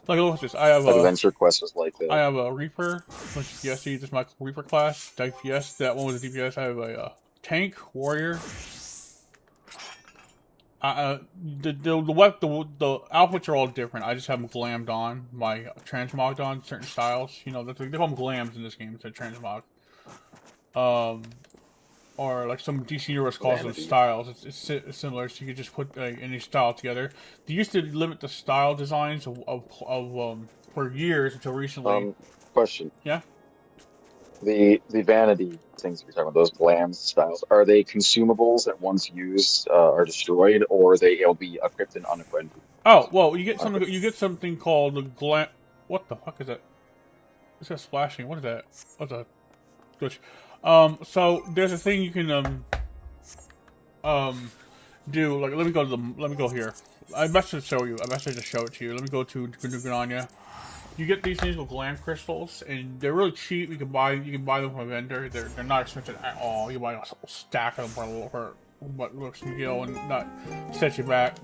Like, look at this. I have like Adventure Quest was like that. I have a Reaper, which is DPS. This is my Reaper class. DPS. That one was a DPS. I have a tank, warrior. The outfits are all different. I just have them glammed on, my transmogged on certain styles. You know, they call them glams in this game instead of transmog. Or like some DC Heroes calls them styles. It's similar, so you could just put any style together. They used to limit the style designs for years until recently. Question. Yeah. The vanity things you're talking about, those glam styles, are they consumables that once used are destroyed, or they'll be equipped and unequipped? Oh well, you get something. You get something called the glam. What the fuck is that? Is that splashing? What is that? What's a glitch? So there's a thing you can do. Like, let me go here. I best to show you. I best to just show it to you. Let me go to Gnanya. You get these things called glam crystals, and they're really cheap. You can buy them from a vendor. They're not expensive at all. You buy a whole stack of them for what looks McGill and not set you back.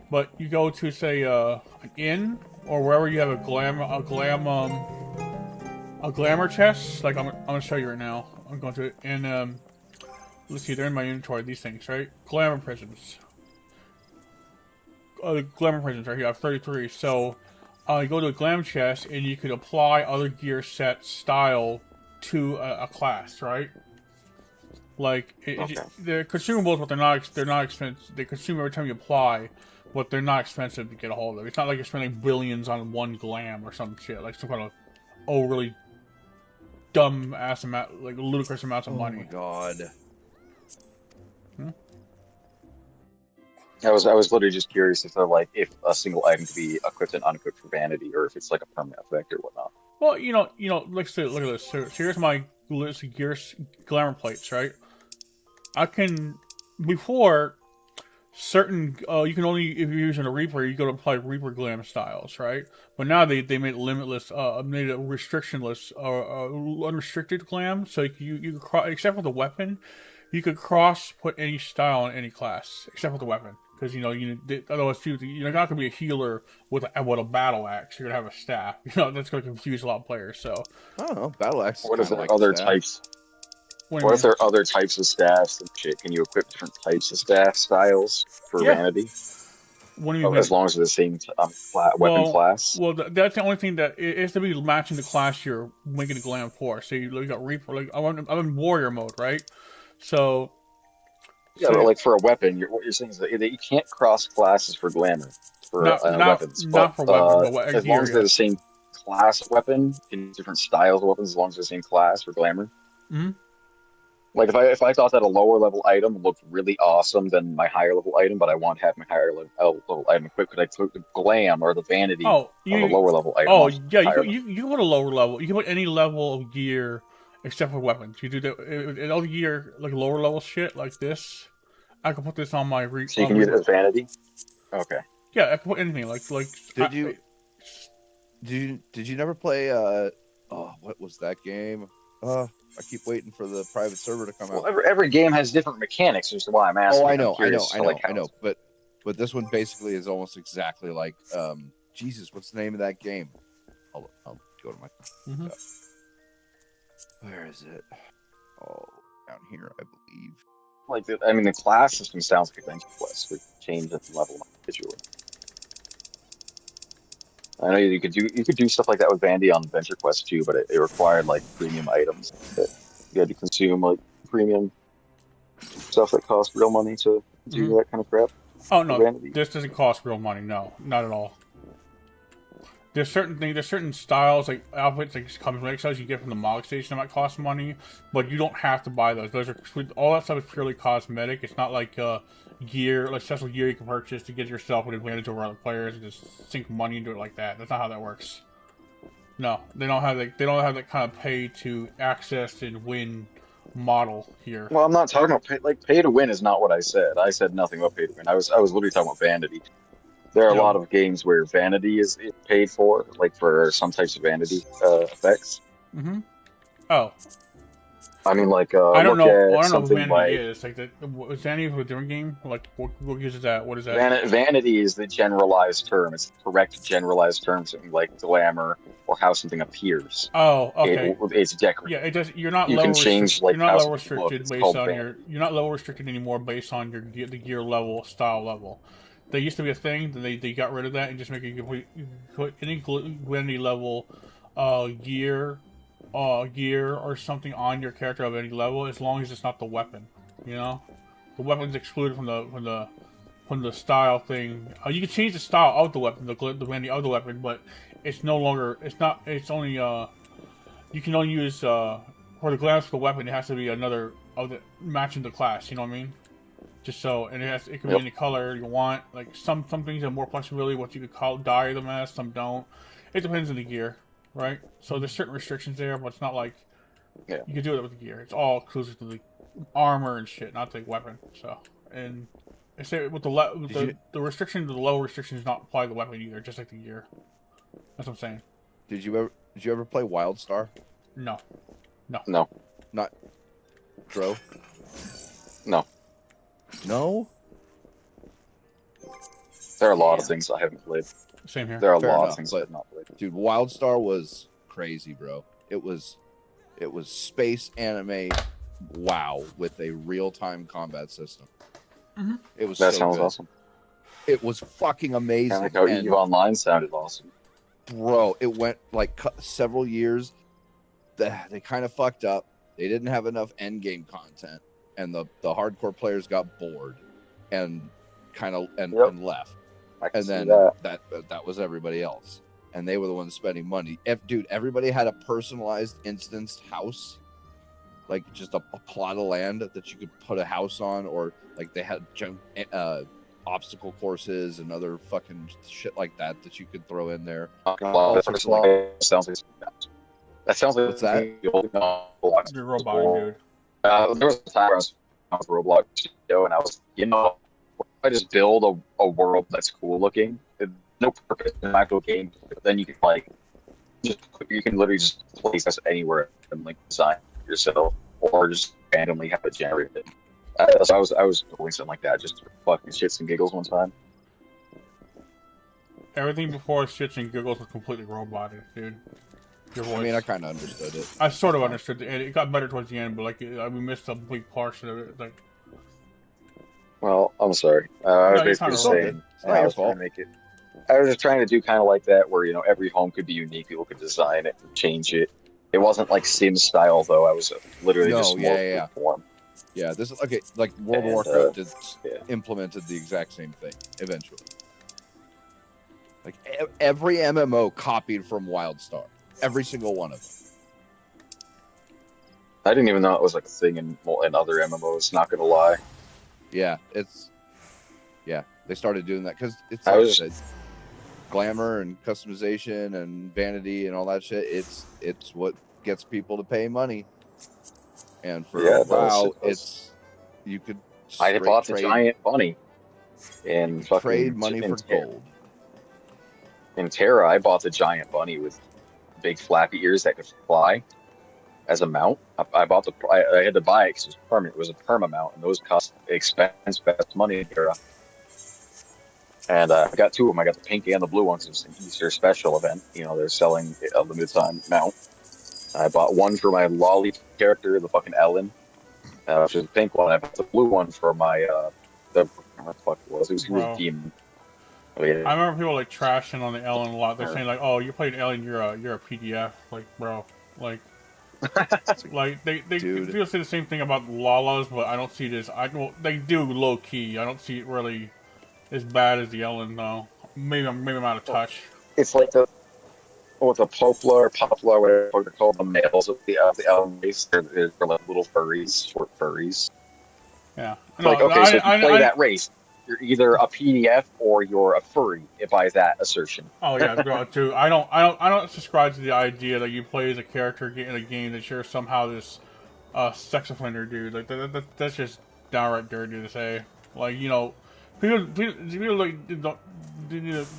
But you go to say an inn or wherever you have a glamour chest. Like I'm gonna show you right now. I'm going to it, and let's see. They're in my inventory. These things, right? Glamour prisons. Glamour prisons right here. I have 33. So. You go to a glam chest and you could apply other gear set style to a class, right? Like they're consumables, but they're not expensive. They consume every time you apply, but they're not expensive to get a hold of. It's not like you're spending billions on one glam or some shit, like some kind of really dumb ass amount, like ludicrous amounts of money. Oh my god. I was literally just curious if if a single item could be equipped and unequipped for vanity, or if it's like a permanent effect or whatnot. Well, you know, look at this. So here's my list of glamour plates, right? I can before certain you can only, if you're using a Reaper, you go to apply Reaper glam styles, right? But now they made it limitless, made it restrictionless, unrestricted glam. So you except for the weapon, you could put any style in any class except for the weapon. Because otherwise you're not gonna be a healer with a battle axe. You're gonna have a staff. That's gonna confuse a lot of players. So I don't know, battle axe. What if there are other types? What if there are other types of staffs and shit? Can you equip different types of staff styles for vanity? What do you mean? As long as they're the same weapon class. Well, that's the only thing that it has to be matching the class you're making a glam for. So you got Reaper. Like I'm in warrior mode, right? So. Yeah, but like for a weapon, what you're saying is that you can't cross classes for glamour for weapons. Not for weapons, but as long as they're the same class weapon in different styles of weapons, as long as they're the same class for glamour. Mm-hmm. Like if I thought that a lower level item looked really awesome than my higher level item, but I want to have my higher level item equipped, could I put the glam or the vanity of a lower level item? Oh yeah, you put a lower level. You can put any level of gear. Except for weapons. You do that. All the gear, like lower level shit, like this. I can put this on my So you can use it as vanity? Okay. Yeah, I can put anything. Did you never play, what was that game? I keep waiting for the private server to come out. Well, every game has different mechanics, which is why I'm asking. Oh, I know. But this one basically is almost exactly like, Jesus, what's the name of that game? I'll go to my... Mm-hmm. Where is it? Oh, down here, I believe. The class system sounds like Adventure Quest. We change the level visually. I know you could do stuff like that with Vandy on Adventure Quest too, but it required like premium items that you had to consume, like premium stuff that cost real money to do that kind of crap. Oh no, this doesn't cost real money. No, not at all. There's certain styles, like outfits, like cosmetic styles you get from the Mog Station that might cost money, but you don't have to buy those. All that stuff is purely cosmetic. It's not like gear, like special gear you can purchase to get yourself an advantage over other players and just sink money into it like that. That's not how that works. No, they don't have that kind of pay to access and win model here. Well, I'm not talking about pay to win is not what I said. I said nothing about pay to win. I was literally talking about vanity. There are a lot of games where vanity is paid for, like for some types of vanity effects. Mm-hmm. Oh. I mean, like, I don't look know. Well, at I don't know who something Vanity like is. Like, is Vanity a different game? Like, what uses that? What is that? vanity is the generalized term. It's the correct generalized term, something like glamour or how something appears. Oh, okay. It's Yeah, decorative. it does. You're not You can level change restricted. like You're not how level something looks. restricted It's based called on your. vanity. You're not level restricted anymore based on the gear level, style level. There used to be a thing that they got rid of that and just make it complete. Put any vanity level, gear or something on your character of any level, as long as it's not the weapon. You know, the weapon's excluded from the style thing. You can change the style of the weapon, the vanity of the weapon, but it's no longer. It's not. It's only you can only use for the glance for the weapon. It has to be another of the matching the class. You know what I mean? Just so, and it can be Yep. any color you want. Like some things have more flexibility. What you could dye them as, some don't. It depends on the gear, right? So there's certain restrictions there, but it's not like Yeah. you can do it with the gear. It's all exclusive to the armor and shit, not the weapon. So, and I say with the restriction, the low restriction does not apply to the weapon either, just like the gear. That's what I'm saying. Did you ever play WildStar? No. No. Not Dro? No. No? There are a lot of things I haven't played. Same here. There are a Fair lot enough, of things but- I have not played. Dude, WildStar was crazy, bro. It was space anime wow with a real-time combat system. Mhm. It was That so sounds good. awesome. It was fucking amazing. Kind of like how And, EVE Online sounded awesome. bro, it went like several years. They kind of fucked up. They didn't have enough end game content, and the hardcore players got bored and Yep. and left. I can And see then that. that was everybody else, and they were the ones spending money. Dude, everybody had a personalized instanced house, like just a plot of land that you could put a house on, or like they had obstacle courses and other fucking shit like that you could throw in there. That sounds like that sounds like What's that? Roblox. You're roboting, dude. There was a time where I was on Roblox video, and I was, I just build a world that's cool looking. There's no purpose in the actual game, but then you can you can literally just place us anywhere and like design it yourself, or just randomly have it generated. So I was doing something like that just for fucking shits and giggles one time. Everything before shits and giggles was completely roboted, dude. Your voice. I mean, I kind of understood it. I sort of understood it, and it got better towards the end, but like we missed a big portion of it. Like, Well, I'm sorry. I was No, it's basically not just your saying. fault. It's not your I was trying fault. to make it. I was just trying to do kind of like that, where every home could be unique. People could design it and change it. It wasn't like Sim style though. I was literally just more form. Yeah, this is okay. Like World of And, Warcraft yeah. implemented the exact same thing eventually. Like every MMO copied from WildStar, every single one of them. I didn't even know it was like a thing in other MMOs. Not gonna lie. Yeah, they started doing that because it's I like was- I said, glamour and customization and vanity and all that shit. It's what gets people to pay money. And for Yeah, WoW, it's you could I straight bought the trade, giant bunny. In fucking trade money for Terra. gold. In Terra, I bought the giant bunny with big flappy ears that could fly as a mount. I bought I had to buy it because it was permanent. It was a perma mount, and those cost expensive money in Terra. And I got two of them. I got the pink and the blue ones. It was an Easter special event. They're selling a limited time mount. I bought one for my Lolly character, the fucking Ellen, which is the pink one. I bought the blue one for my what the fuck it was. It was Bro. demon. I remember people like trashing on the Ellen a lot. They're saying like, "Oh, you played Ellen, you're a PDF." Like, bro, like they Dude. people say the same thing about Lalas, but I don't see this. They do low key. I don't see it really as bad as the Ellen though. Maybe I'm out of touch. It's like the Poplar, whatever they're called, the males of the Ellen race. They're like little furries, short furries. Yeah. It's like, okay, so if you play that race, you're either a PDF or you're a furry. By that assertion. Oh yeah, bro, too. I don't subscribe to the idea that you play as a character in a game that you're somehow this sex offender, dude. Like that's just downright dirty to say. Like people like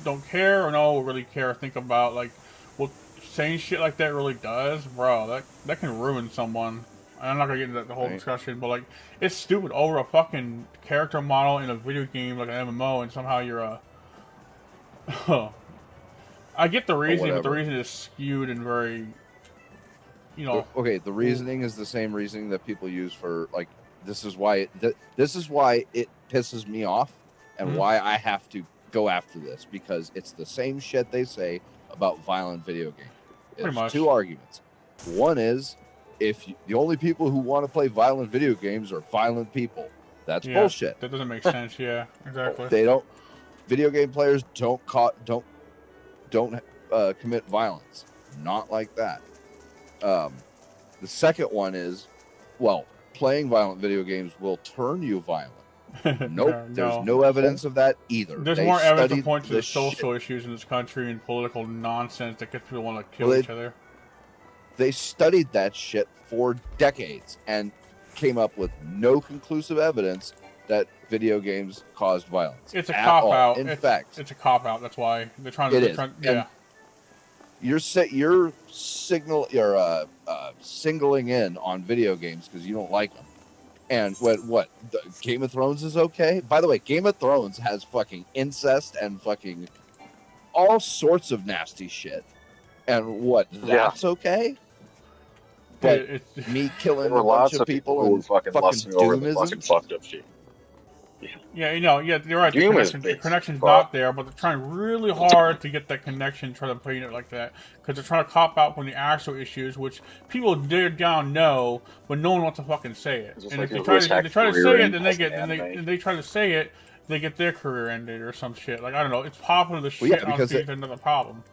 don't care or don't really care or think about like what saying shit like that really does, bro. That can ruin someone. I'm not gonna get into the whole discussion, but like, it's stupid over a fucking character model in a video game like an MMO, and somehow you're a. I get the reasoning, but the reason is skewed and very, you know. Okay, the reasoning is the same reasoning that people use for like. This is why it pisses me off, and why I have to go after this, because it's the same shit they say about violent video games. There's two arguments. One is, the only people who want to play violent video games are violent people. That's bullshit. That doesn't make sense. Yeah, exactly. They don't. Video game players don't commit violence. Not like that. The second one is, well, playing violent video games will turn you violent. Nope, there's no evidence of that either. There's more evidence to point to the social issues in this country and political nonsense that gets people to want to kill each other. They studied that shit for decades and came up with no conclusive evidence that video games caused violence. It's a cop-out. In fact, it's a cop-out. That's why they're trying to... Yeah. You're singling in on video games because you don't like them. And what Game of Thrones is okay? By the way, Game of Thrones has fucking incest and fucking all sorts of nasty shit. And that's okay? But me killing a bunch of people and fucking doomism? Fucked up shit. Yeah, you're right. The connection's not there, but they're trying really hard to get that connection, try to paint it like that, because they're trying to cop out from the actual issues, which people deep down know, but no one wants to fucking say it. And if they try to say it, then they try to say it, they get their career ended or some shit. Like, I don't know, it's popular the shit on stage, another problem.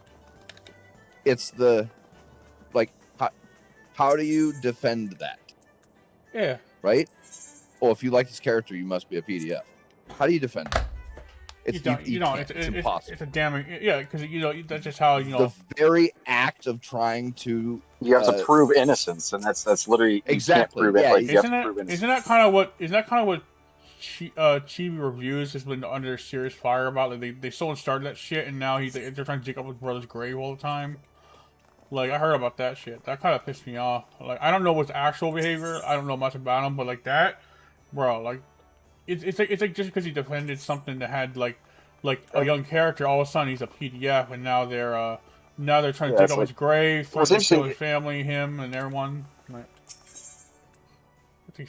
It's the, like, how do you defend that? Yeah. Right? Oh, if you like this character, you must be a PDF. How do you defend it? It's impossible. It's a damning, because that's just how the very act of trying to. You have to prove innocence, and that's literally exactly. You can't prove it. Like, isn't that kind of what Chibi Reviews has been under serious fire about? Like they someone started that shit, and now they're trying to dig up his brother's grave all the time. Like, I heard about that shit. That kind of pissed me off. Like, I don't know what's actual behavior. I don't know much about him, but like that. Bro, like, it's like just because he defended something that had like a young character, all of a sudden he's a PDF, and now they're trying to dig up his grave, threatening to kill his family, him, and everyone. Like,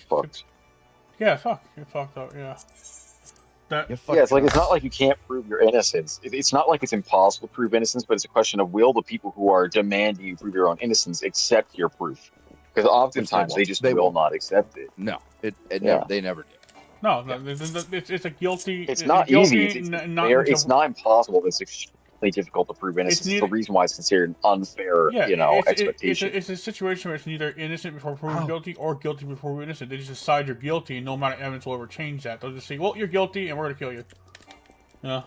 fucked. Yeah, it's fucked up. Yeah. It's like it's not like you can't prove your innocence. It's not like it's impossible to prove innocence, but it's a question of will the people who are demanding you prove your own innocence accept your proof. Because oftentimes they just will not accept it. No, never. They never do. No, it's a guilty. It's not easy. It's not impossible. It's extremely difficult to prove innocence. It's the reason why it's considered an unfair, expectation. It's a situation where it's neither innocent before proven guilty or guilty before proven innocent. They just decide you're guilty, and no amount of evidence will ever change that. They'll just say, "Well, you're guilty, and we're gonna kill you." Yeah.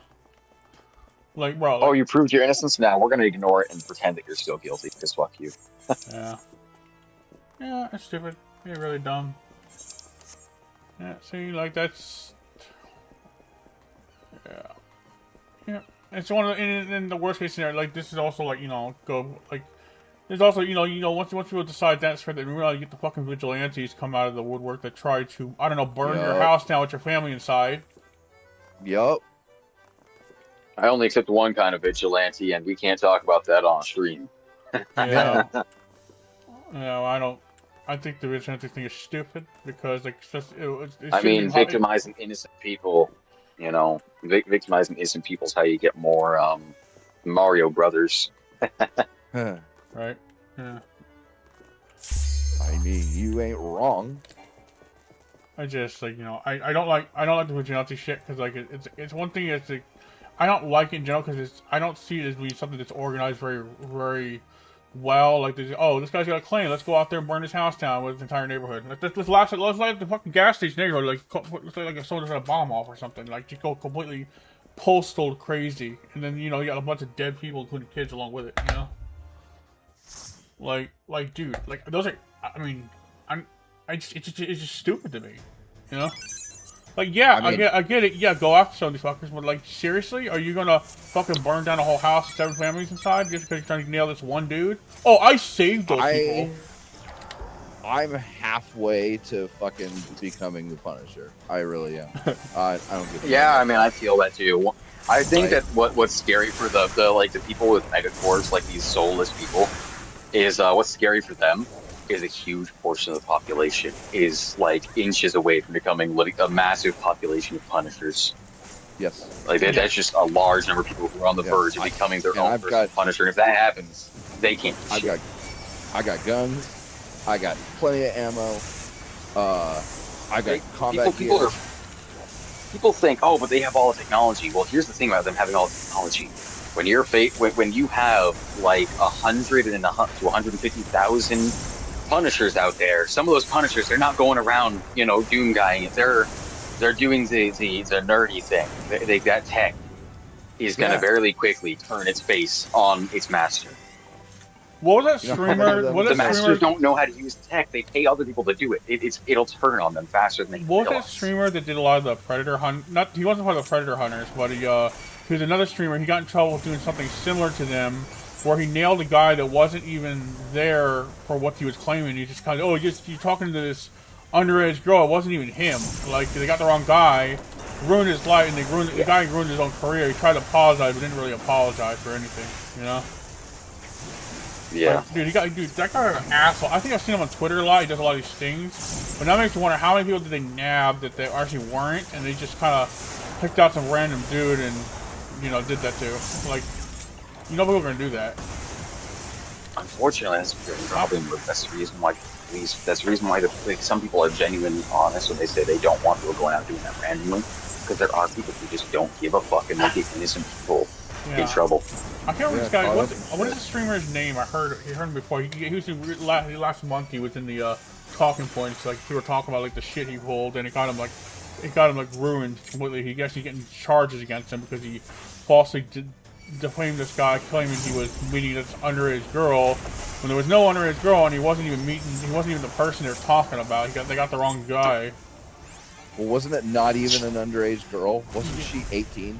Like, bro. Oh, you proved your innocence. Now we're gonna ignore it and pretend that you're still guilty. Because fuck you. Yeah. Yeah, it's stupid. You're really dumb. Yeah, see, like, that's... Yeah. It's one of the... In the worst case scenario, like, this is also, like, there's also, once people decide that's fair, then we really get the fucking vigilantes come out of the woodwork that try to, I don't know, burn your house down with your family inside. Yup. I only accept one kind of vigilante, and we can't talk about that on stream. Yeah. I don't... I think the vigilante thing is stupid because, like, victimizing innocent people, victimizing innocent people is how you get more Mario Brothers. Right? Yeah. I mean, you ain't wrong. I just, like, I don't like the vigilante shit because, like, it's one thing. It's like, I don't like it in general because I don't see it as being something that's organized very, very well. Like, this guy's got a claim. Let's go out there and burn his house down with his entire neighborhood. Let's light the fucking gas station neighborhood. Like if someone just had a bomb off or something. Like, just go completely postal crazy, and then you got a bunch of dead people, including kids, along with it. Like, dude, like those are. I mean, it's just stupid to me. Like, yeah, I get it. Yeah, go after some of these fuckers, but, like, seriously? Are you gonna fucking burn down a whole house with 7 families inside just because you're trying to nail this one dude? Oh, I saved those people. I'm halfway to fucking becoming the Punisher. I really am. I don't give a Yeah, I mean, I feel that too. I think Right. that what's scary for the people with megacorps, like these soulless people, is what's scary for them is a huge portion of the population is like inches away from becoming a massive population of Punishers. Yes. Like that's just a large number of people who are on the Yeah. verge of becoming their own I've personal Punisher. And if that happens, they can't. Do shit. I got guns. I got plenty of ammo. I got combat gear. People think, oh, but they have all the technology. Well, here's the thing about them having all the technology. When you're when you have like 100 to 150,000 Punishers out there, some of those Punishers, they're not going around, you know, doom guying it. They're doing the nerdy thing. That tech is going to very quickly turn its face on its master. What was that streamer? The masters don't know how to use tech. They pay other people to do it. It'll turn on them faster than they can What was realize. that streamer that did a lot of the Predator hunt? He wasn't part of the Predator Hunters, but he was another streamer. He got in trouble doing something similar to them, where he nailed a guy that wasn't even there for what he was claiming. He just kind of, you're talking to this underage girl. It wasn't even him. Like, they got the wrong guy, ruined his life, and the guy ruined his own career. He tried to apologize, but didn't really apologize for anything, you know? Yeah. Like, dude, that guy is an asshole. I think I've seen him on Twitter a lot. He does a lot of these things. But that makes me wonder, how many people did they nab that they actually weren't, and they just kind of picked out some random dude and, you know, did that too. Like, you know people are going to do that. Unfortunately, that's the problem. But that's the reason why some people are genuinely honest when they say they don't want people going out doing that randomly. Because there are people who just don't give a fuck and make innocent people in trouble. I can't remember this guy. What is the streamer's name? I heard him before. He was last month. He was in the talking points. Like, we were talking about like the shit he pulled, and it got him ruined completely. He actually getting charges against him because he falsely defamed this guy, claiming he was meeting this underage girl when there was no underage girl, and he wasn't even the person they were talking about. They got the wrong guy. Well, wasn't it not even an underage girl? Wasn't she 18?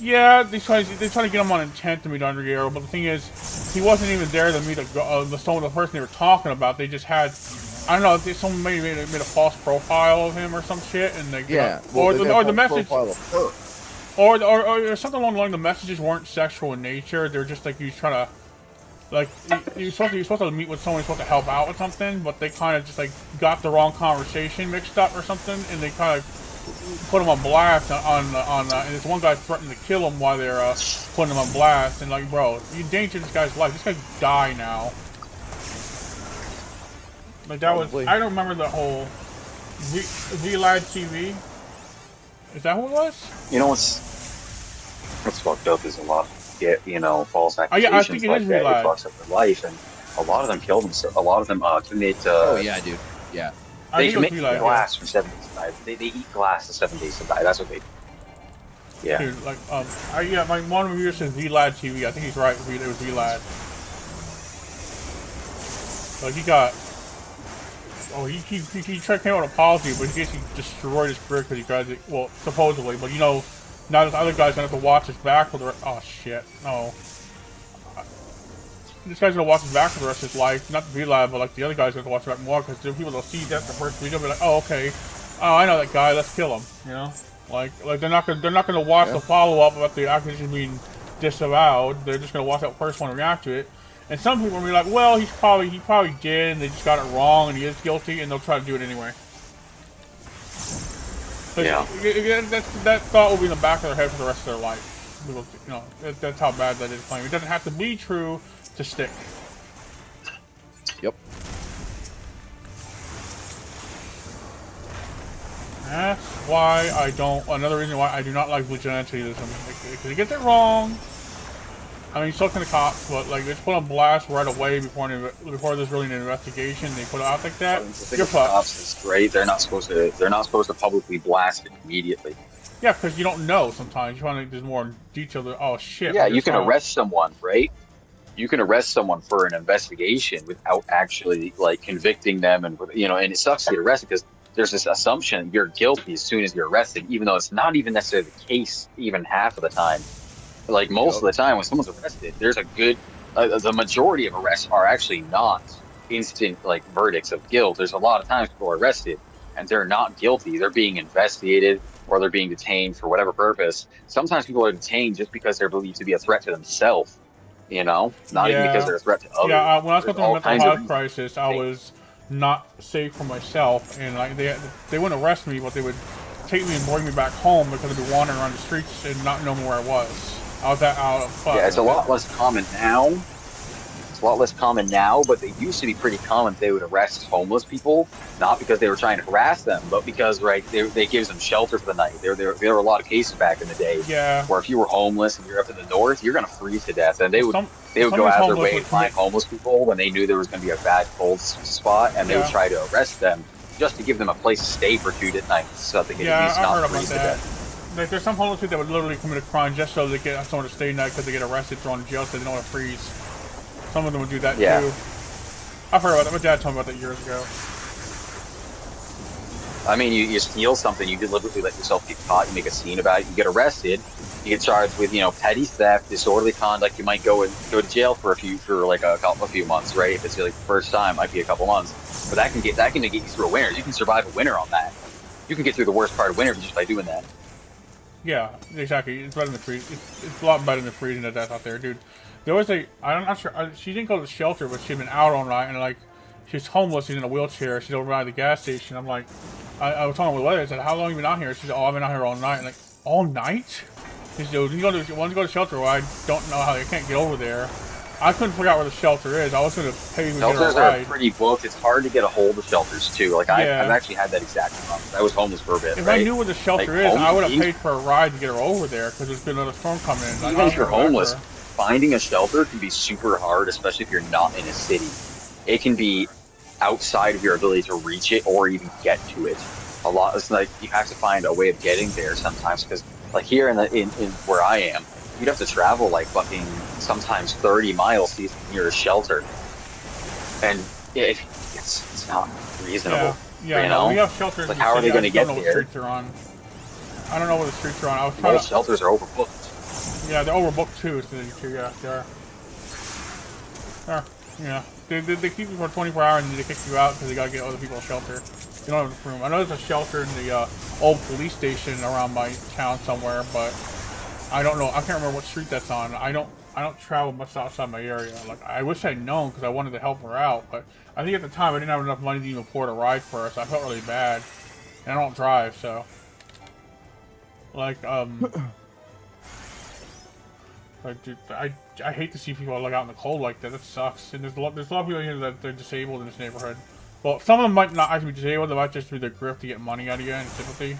Yeah, they try to get him on intent to meet underage girl, but the thing is, he wasn't even there to meet the person they were talking about. They just had, I don't know, someone maybe made a false profile of him or some shit, and they or the message, or something along the line. The messages weren't sexual in nature. They're just like, he was trying to, like, you're supposed to meet with someone, you're supposed to help out with something, but they kind of just like got the wrong conversation mixed up or something, and they kind of put him on blast and this one guy threatened to kill him while they're putting him on blast, and like, bro, you endangered this guy's life. This guy could die now. Like, that was, I don't remember the whole VLAD TV. Is that who it was? You know what's fucked up is a lot get, you know, false accusations I think it like is that. It VLAD. fucks up their life, and a lot of them kill themselves. A lot of them commit. Oh yeah, dude. Yeah. They commit glass for 7 days to die. They eat glass for 7 days to die. That's what they do. Yeah. Dude, like, my one reviewer says VLAD TV. I think he's right. It was VLAD. Like, he got. Oh, he tried to come out with an apology, but he basically destroyed his career because he tried to. Well, supposedly, but you know, now this other guy's gonna have to watch his back for the. Oh shit! No. This guy's gonna watch his back for the rest of his life. Not the VLAD, but like the other guy's gonna watch his back more because people will see that the first video, be like, oh okay, oh I know that guy. Let's kill him. You know, like they're not gonna watch the follow up about the accusation being disavowed. They're just gonna watch that first one and react to it. And some people will be like, well, he probably did, and they just got it wrong, and he is guilty, and they'll try to do it anyway. Yeah. That thought will be in the back of their head for the rest of their life. People, you know, that's how bad that is claim. It doesn't have to be true to stick. Yep. That's why I don't. Another reason why I do not like vigilantism, because he gets it wrong. I mean, so can the cops, but like they just put on blast right away before there's really an investigation. They put it out like that. You're fucked. Cops is great. They're not supposed to publicly blast it immediately. Yeah, because you don't know sometimes. You want to there's more detail. Oh shit. Yeah, you can arrest someone, right? You can arrest someone for an investigation without actually like convicting them, and you know, and it sucks to get arrested because there's this assumption you're guilty as soon as you're arrested, even though it's not even necessarily the case even half of the time. Like most of the time when someone's arrested, there's a good, the majority of arrests are actually not instant like verdicts of guilt. There's a lot of times people are arrested and they're not guilty. They're being investigated or they're being detained for whatever purpose. Sometimes people are detained just because they're believed to be a threat to themselves, you know, not even because Yeah. they're a threat to Yeah, others. when I was There's going through a all mental kinds of health reasons. crisis, I was not safe for myself, and like they wouldn't arrest me, but they would take me and bring me back home because I'd be wandering around the streets and not knowing where I was. I was that out of fuck. Yeah, it's a lot less common now. It's a lot less common now, but they used to be pretty common. They would arrest homeless people, not because they were trying to harass them, but because right they gives them shelter for the night. There were a lot of cases back in the day Yeah. where if you were homeless and you're up in the north, you're gonna freeze to death, and they would Some go of these out of their homeless way would to find commit. homeless people when they knew there was gonna be a bad cold spot, and they would Yeah. try to arrest them just to give them a place to stay for 2 nights, so that they could at Yeah, least I not heard about freeze to that. death. Like, there's some homeless people that would literally commit a crime just so they get someone to stay night because they get arrested, thrown in jail, so they don't want to freeze. Some of them would do that Yeah. too. I've heard about that. My dad told me about that years ago. I mean, you steal something, you deliberately let yourself get caught, you make a scene about it, you get arrested, you get charged with, petty theft, disorderly conduct. You might go to jail for a few months, right? If it's like the first time, might be a couple months, but that can get you through a winter. You can survive a winter on that. You can get through the worst part of winter just by doing that. Yeah, exactly. It's better than the freeze. It's a lot better than freezing to death out there, dude. There was I'm not sure. She didn't go to the shelter, but she'd been out all night, and like, she's homeless. She's in a wheelchair. She's over by the gas station. I'm like, I was talking with Leather. I said, "How long have you been out here?" She said, "Oh, I've been out here all night." I'm like, all night? She said, "You want to go to the shelter? Well, I don't know how. I can't get over there." I couldn't figure out where the shelter is. I was going to pay to get her a Shelters are ride. pretty booked. It's hard to get a hold of shelters too. Like Yeah. I've actually had that exact problem. I was homeless for a bit. If right? I knew where the shelter Like, is, I would have homeless- paid for a ride to get her over there because there's been another storm coming in. Like, Even if you're I don't know homeless, her. finding a shelter can be super hard, especially if you're not in a city. It can be outside of your ability to reach it or even get to it. A lot. It's like you have to find a way of getting there sometimes, because like here in where I am, you'd have to travel like fucking sometimes 30 miles to get near a shelter, and it's not reasonable. Yeah, you no, know? we have shelters. Like, in the how are city. they gonna I just don't get know what there? streets they're on. I don't know what the streets are on. I was trying Most to. shelters are overbooked. Yeah, they're overbooked too. Yeah, they are. Yeah, they keep you for 24 hours and they kick you out because they gotta get other people a shelter. You don't have room. I know there's a shelter in the old police station around my town somewhere, but I don't know. I can't remember what street that's on. I don't travel much outside my area. Like, I wish I'd known because I wanted to help her out, but I think at the time I didn't have enough money to even afford a ride for her, so I felt really bad. And I don't drive, so like like, dude, I hate to see people like out in the cold like that. That sucks. And there's a lot of people here that they're disabled in this neighborhood. Well, some of them might not actually be disabled. They might just be their grip to get money out of you and sympathy.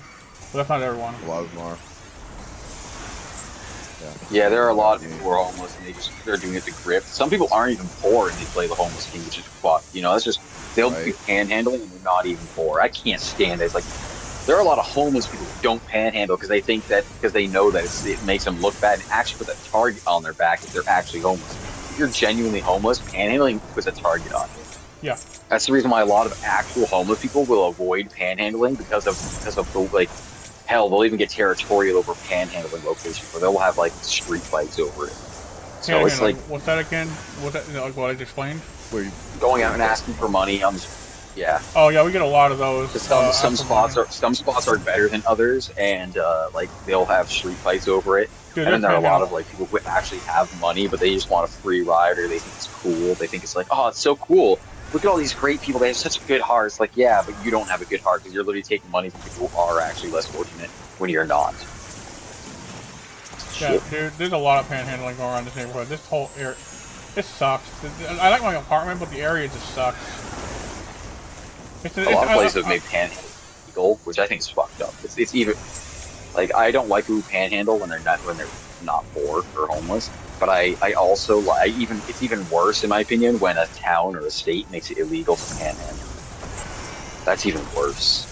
But that's not everyone. A lot of them are. Yeah, there are a lot of people who are homeless and they're doing it to grip. Some people aren't even poor and they play the homeless king, which is fuck. That's just they'll be panhandling and they're not even poor. I can't stand it. It's like there are a lot of homeless people who don't panhandle because they think that because they know that it makes them look bad and actually put a target on their back if they're actually homeless. If you're genuinely homeless, panhandling puts a target on you. Yeah. That's the reason why a lot of actual homeless people will avoid panhandling because of the like. Hell, they'll even get territorial over panhandling locations where they'll have like street fights over it. So Yeah, it's like what's that again? What's that? Like what I just explained? Where you going out and asking for money. Yeah. Oh yeah, we get a lot of those. Some spots are better than others, and like they'll have street fights over it. Dude, and then there are a lot of like people who actually have money, but they just want a free ride, or they think it's cool. They think it's like, oh, it's so cool. Look at all these great people. They have such good hearts. Like, yeah, but you don't have a good heart because you're literally taking money from people who are actually less fortunate when you're not. Yeah, dude, there's a lot of panhandling going around this neighborhood. This whole area, it sucks. I like my apartment, but the area just sucks. A lot of places have made panhandling illegal, which I think is fucked up. It's even like I don't like people who panhandle when they're not poor or homeless. But I also like it's even worse in my opinion when a town or a state makes it illegal to panhandle. That's even worse.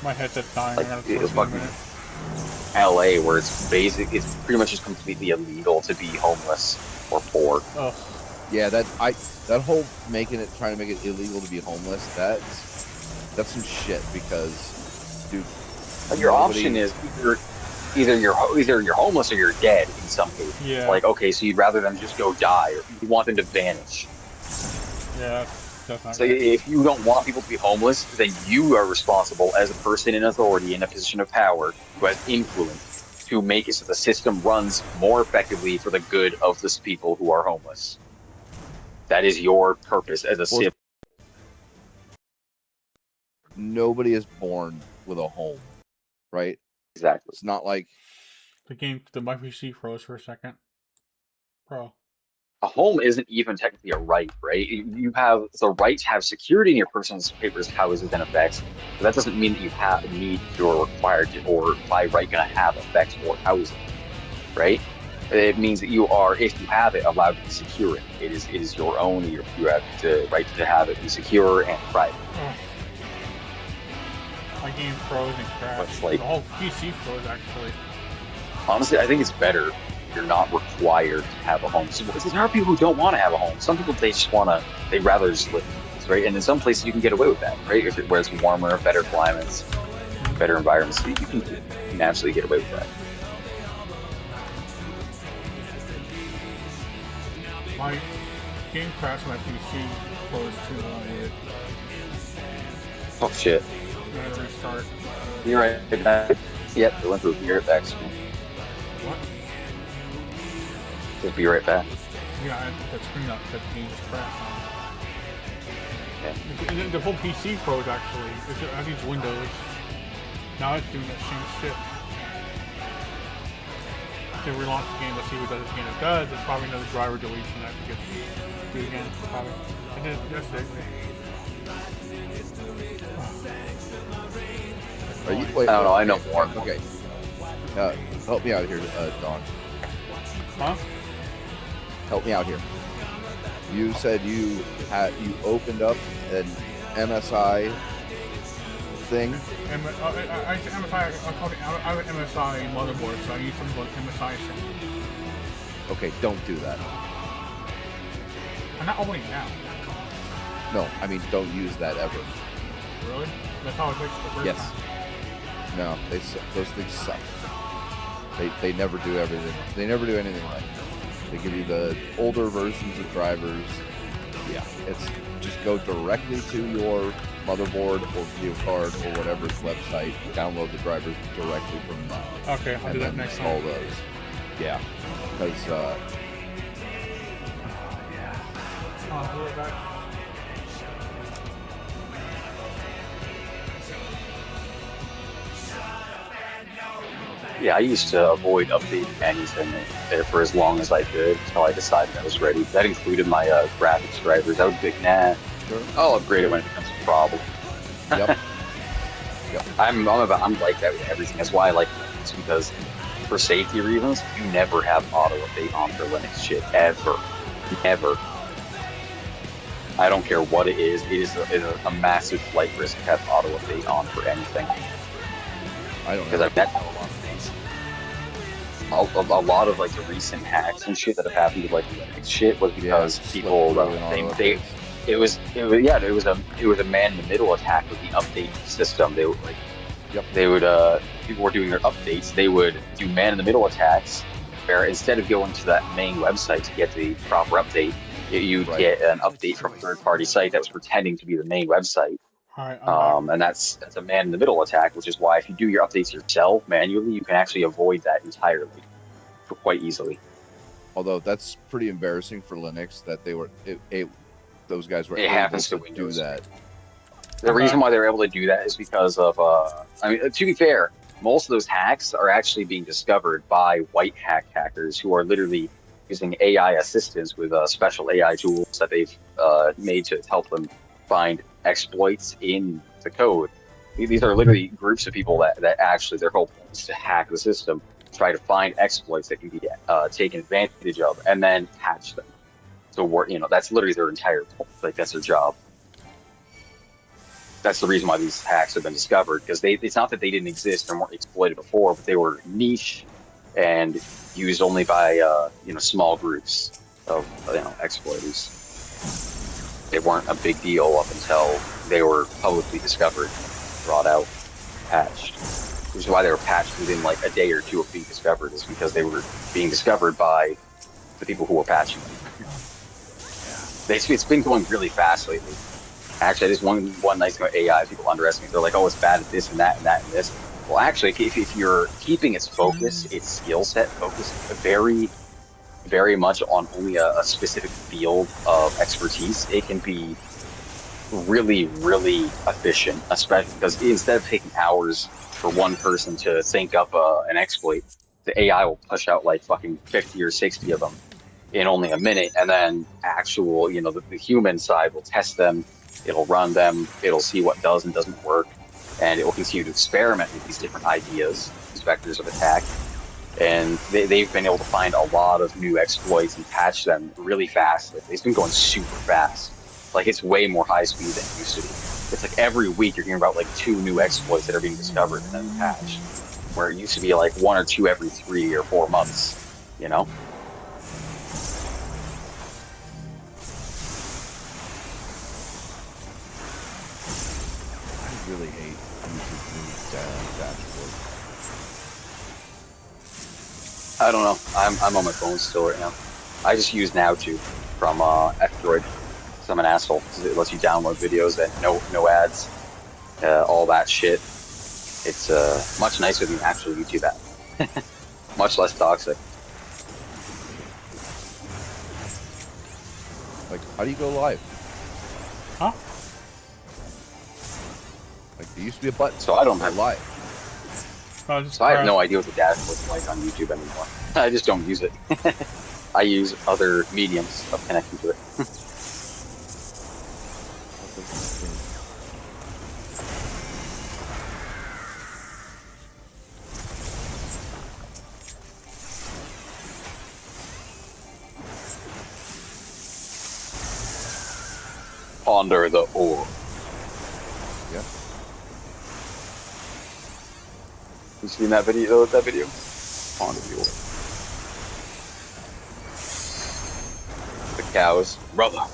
My headset's dying. Like, I'm gonna it's fucking LA where it's pretty much just completely illegal to be homeless or poor. Ugh. Yeah, that whole trying to make it illegal to be homeless, that's some shit because, dude. Your option is either you're homeless or you're dead in some cases. Yeah. Like, okay, so you'd rather them just go die, or you want them to vanish. Yeah, that's not So good. if you don't want people to be homeless, then you are responsible as a person in authority in a position of power who has influence to make it so the system runs more effectively for the good of the people who are homeless. That is your purpose as a citizen. Nobody is born with a home, right? Exactly. It's not like My PC froze for a second. Bro. A home isn't even technically a right, right? You have the right to have security in your personal papers, houses, and effects, but that doesn't mean that you're required to, or by right going to have effects or housing, right? It means that you are, if you have it, allowed to secure it. It is your own. You have the right to have it be secure and private. My game froze and crashed. Like, the whole PC froze, actually. Honestly, I think it's better. You're not required to have a home. So, there are people who don't want to have a home. Some people, they'd rather just live, right? And in some places you can get away with that, right? Where it's warmer, better climates, better environments, so you can naturally get away with that. My game crashed, my PC froze too long with it. Oh shit. I had to restart. You're right. Yep, it went through. Be right back. What? Just be right back. Yeah, I had to put that screen up because the game just crashed. Yeah. And then the whole PC froze, actually. I have these windows. Now it's doing that same shit. To relaunch the game, let's see what does again. It does. It's probably another driver deletion that I have to do again. Probably. And then that's it. Are you? I Wait, don't know. I know more. Okay. Help me out here, Don. Huh? Help me out here. You said you opened up an MSI thing. I called it. I have an MSI motherboard, so I use something called MSI. Okay, don't do that. I'm not opening it now. No, I mean don't use that ever. Really? That's how it works the first Yes. time. No, those things suck. They never do everything. They never do anything right. They give you the older versions of drivers. Yeah, it's just go directly to your motherboard or video card or whatever's website. Download the drivers directly from that. Okay, I'll do that next install time. those. Yeah, because We're back. Yeah, I used to avoid updating anything for as long as I could until I decided I was ready. That included my graphics drivers. I would think, nah, I'll upgrade it when it becomes a problem. yep. I'm like that with everything. That's why I like Linux, because for safety reasons, you never have auto update on for Linux shit ever, never. I don't care what it is. It is a massive flight risk to have auto update on for anything. I don't know. Because I've met a lot of things. A lot of like the recent hacks and shit that have happened with like Linux shit was because people it was a man in the middle attack with the update system. They would like people were doing their updates. They would do man in the middle attacks where instead of going to that main website to get the proper update, you'd get an update from a third-party site that was pretending to be the main website. Alright, And that's a man-in-the-middle attack, which is why if you do your updates yourself manually, you can actually avoid that entirely quite easily. Although that's pretty embarrassing for Linux that those guys were It able happens to do Windows. that. The reason why they're able to do that is because of, I mean, to be fair, most of those hacks are actually being discovered by white hat hackers who are literally using AI assistants with special AI tools that they've made to help them find exploits in the code. These are literally groups of people that actually their whole point is to hack the system, try to find exploits that can be taken advantage of, and then patch them. So that's literally their entire point. Like that's their job. That's the reason why these hacks have been discovered, because it's not that they didn't exist and weren't exploited before, but they were niche and used only by small groups of exploiters. They weren't a big deal up until they were publicly discovered, brought out, patched. which is why they were patched within like a day or two of being discovered, is because they were being discovered by the people who were patching them. It's been going really fast lately. Actually, there's one nice thing about AI people underestimate. They're like, oh, it's bad at this and that and that and this. Well, actually, if you're keeping its focus, its skill set focused very much on only a specific field of expertise, it can be really, really efficient, especially because instead of taking hours for one person to think up an exploit, the AI will push out like fucking 50 or 60 of them in only a minute. And then actual, the human side will test them, it'll run them, it'll see what does and doesn't work, and it will continue to experiment with these different ideas, these vectors of attack. And they've been able to find a lot of new exploits and patch them really fast. It's been going super fast. Like, it's way more high speed than it used to be. It's like every week you're hearing about like 2 new exploits that are being discovered and then patched, where it used to be like 1 or 2 every 3 or 4 months, you know? I really hate YouTube News dashboard. I don't know. I'm on my phone still right now. I just use NowTube from F-Droid. Because I'm an asshole. Because it lets you download videos and no ads, all that shit. It's much nicer than the actual YouTube app. Much less toxic. Like, how do you go live? Huh? Like, there used to be a button. So I don't go have live. So I have no idea what the dashboard's like on YouTube anymore. I just don't use it. I use other mediums of connecting to it. Ponder the orb. Yeah. You seen that video? Ponder the orb. The cows, brother.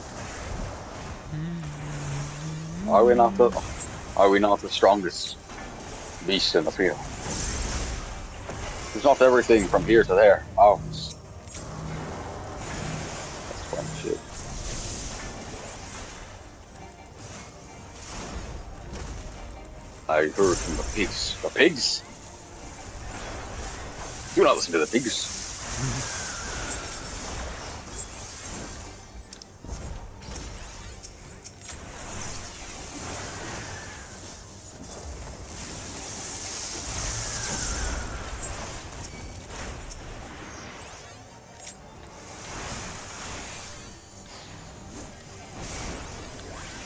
Are we not the strongest beast in the field? It's not everything from here to there. Oh, that's fun shit. I heard from the pigs. The pigs? Do not listen to the pigs.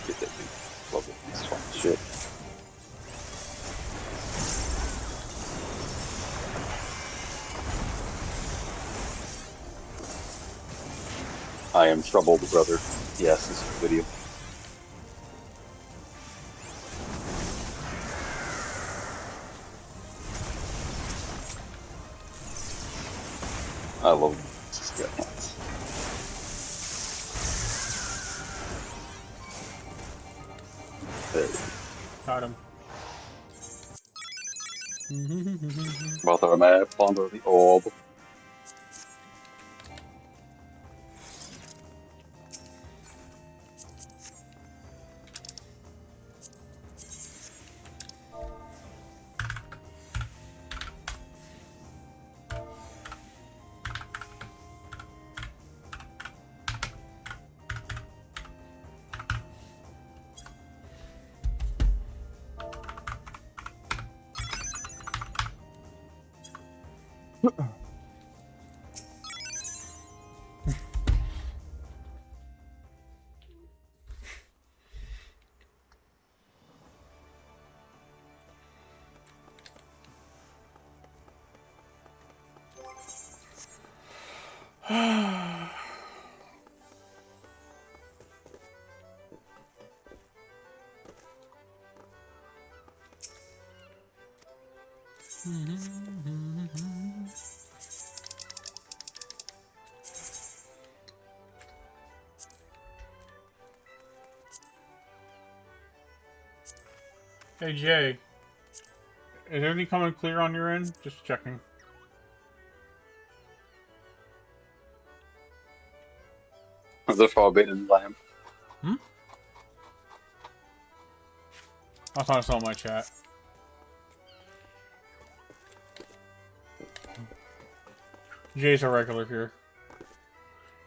Get that pig. Love it. It's fun shit. I am troubled, brother. Yes, this is a video. I love this guy. There we go. Got him. Brother, may I ponder the orb? Hey Jay, Is everything coming clear on your end? Just checking. The forbidden lamp. Hmm? I thought I saw my chat. Jay's a regular here.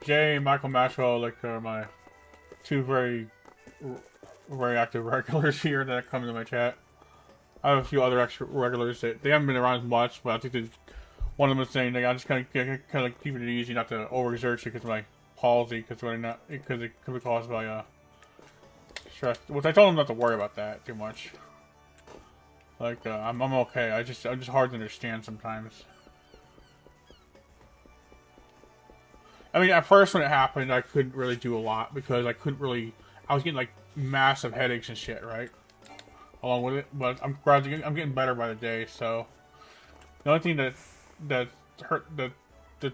Jay and Michael Maxwell, like, are my two very active regulars here that come into my chat. I have a few other extra regulars that they haven't been around as much, but I think one of them is saying like, I just kind of keep it easy, not to overexert you because of my palsy, because it could be caused by stress. Which I told them not to worry about that too much. Like I'm okay. I'm just hard to understand sometimes. I mean, at first when it happened, I couldn't really do a lot because I was getting like massive headaches and shit, right? Along with it, but I'm getting better by the day. So the only thing that's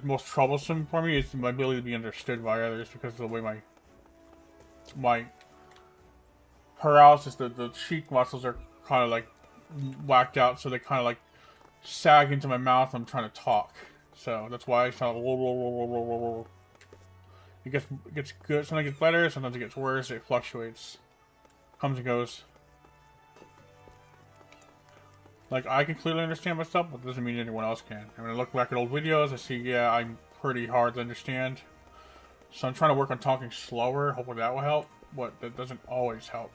most troublesome for me is my ability to be understood by others because of the way my paralysis, the cheek muscles are kind of like whacked out, so they kind of like sag into my mouth when I'm trying to talk. So that's why I sound like whoa, whoa, whoa, whoa, whoa, whoa, whoa. It gets good, sometimes it gets better, sometimes it gets worse, it fluctuates. Comes and goes. Like, I can clearly understand myself, but it doesn't mean anyone else can. And when I look back at old videos, I see, yeah, I'm pretty hard to understand. So I'm trying to work on talking slower, hopefully that will help, but that doesn't always help.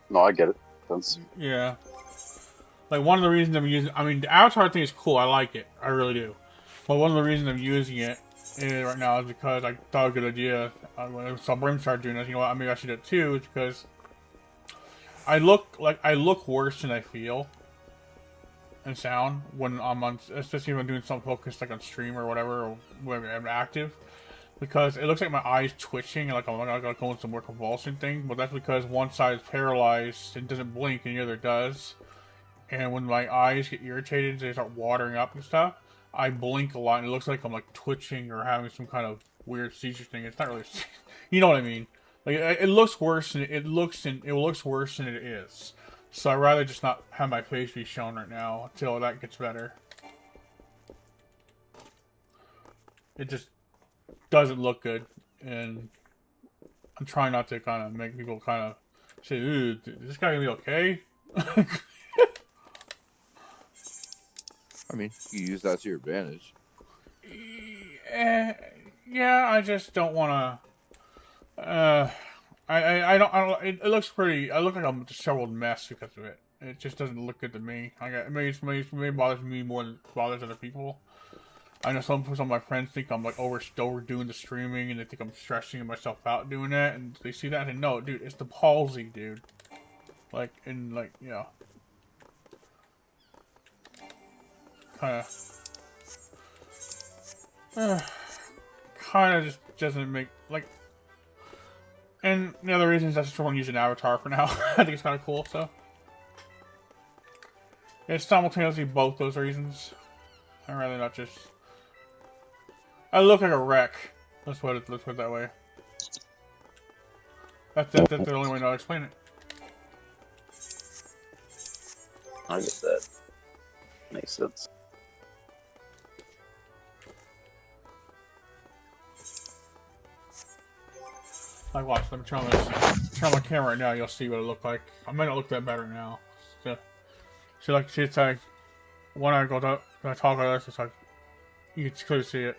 No, I get it. That's... Yeah. Like, one of the reasons I'm using... I mean, the avatar thing is cool. I like it. I really do. But one of the reasons I'm using it right now is because I thought a good idea. When I saw Brim start doing this, you know what? Maybe I should do it too. Is because I look worse than I feel and sound when I'm on... Especially when I'm doing something focused, like on stream or whatever, or whenever I'm active. Because it looks like my eyes twitching, and like I'm gonna go into some more convulsion thing, but that's because one side is paralyzed and doesn't blink, and the other does. And when my eyes get irritated, they start watering up and stuff. I blink a lot, and it looks like I'm like twitching or having some kind of weird seizure thing. It's not really, you know what I mean? Like it looks worse than it looks worse than it is. So I'd rather just not have my face be shown right now until that gets better. It just doesn't look good, and I'm trying not to kind of make people kind of say, "Ooh, is this guy gonna be okay?" I mean, you use that to your advantage. Yeah, I just don't want to. I don't. It looks pretty. I look like I'm a disheveled mess because of it. It just doesn't look good to me. It may bothers me more than it bothers other people. I know some of my friends think I'm like overdoing the streaming, and they think I'm stressing myself out doing that, and they see that and no, dude, it's the palsy, dude. Like, and like, you know, kind of just doesn't make like. And the other reason is I just want to use an avatar for now. I think it's kind of cool, so it's simultaneously both those reasons. I'd rather not just. I look like a wreck. Let's put it that way. That's the only way to explain it. I get that. Makes sense. Like, watch. Let me turn on my camera right now. You'll see what it looked like. I might not look that better now. So it's like when I go to when I talk like this, it's like you can clearly see it.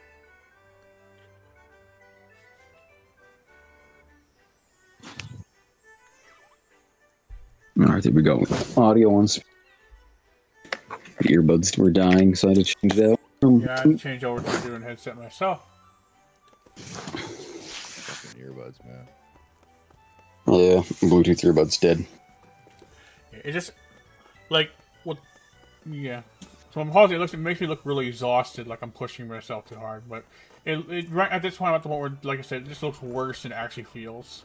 Alright, there we go. Audio ones. Earbuds were dying, so I had to change it out. Yeah, I had to change over to doing headset myself. Fucking earbuds, man. Yeah, Bluetooth earbuds dead. It just like what? Yeah. So I'm pausing. It makes me look really exhausted, like I'm pushing myself too hard. But it right at this point, I'm at the point where, like I said, it just looks worse than it actually feels.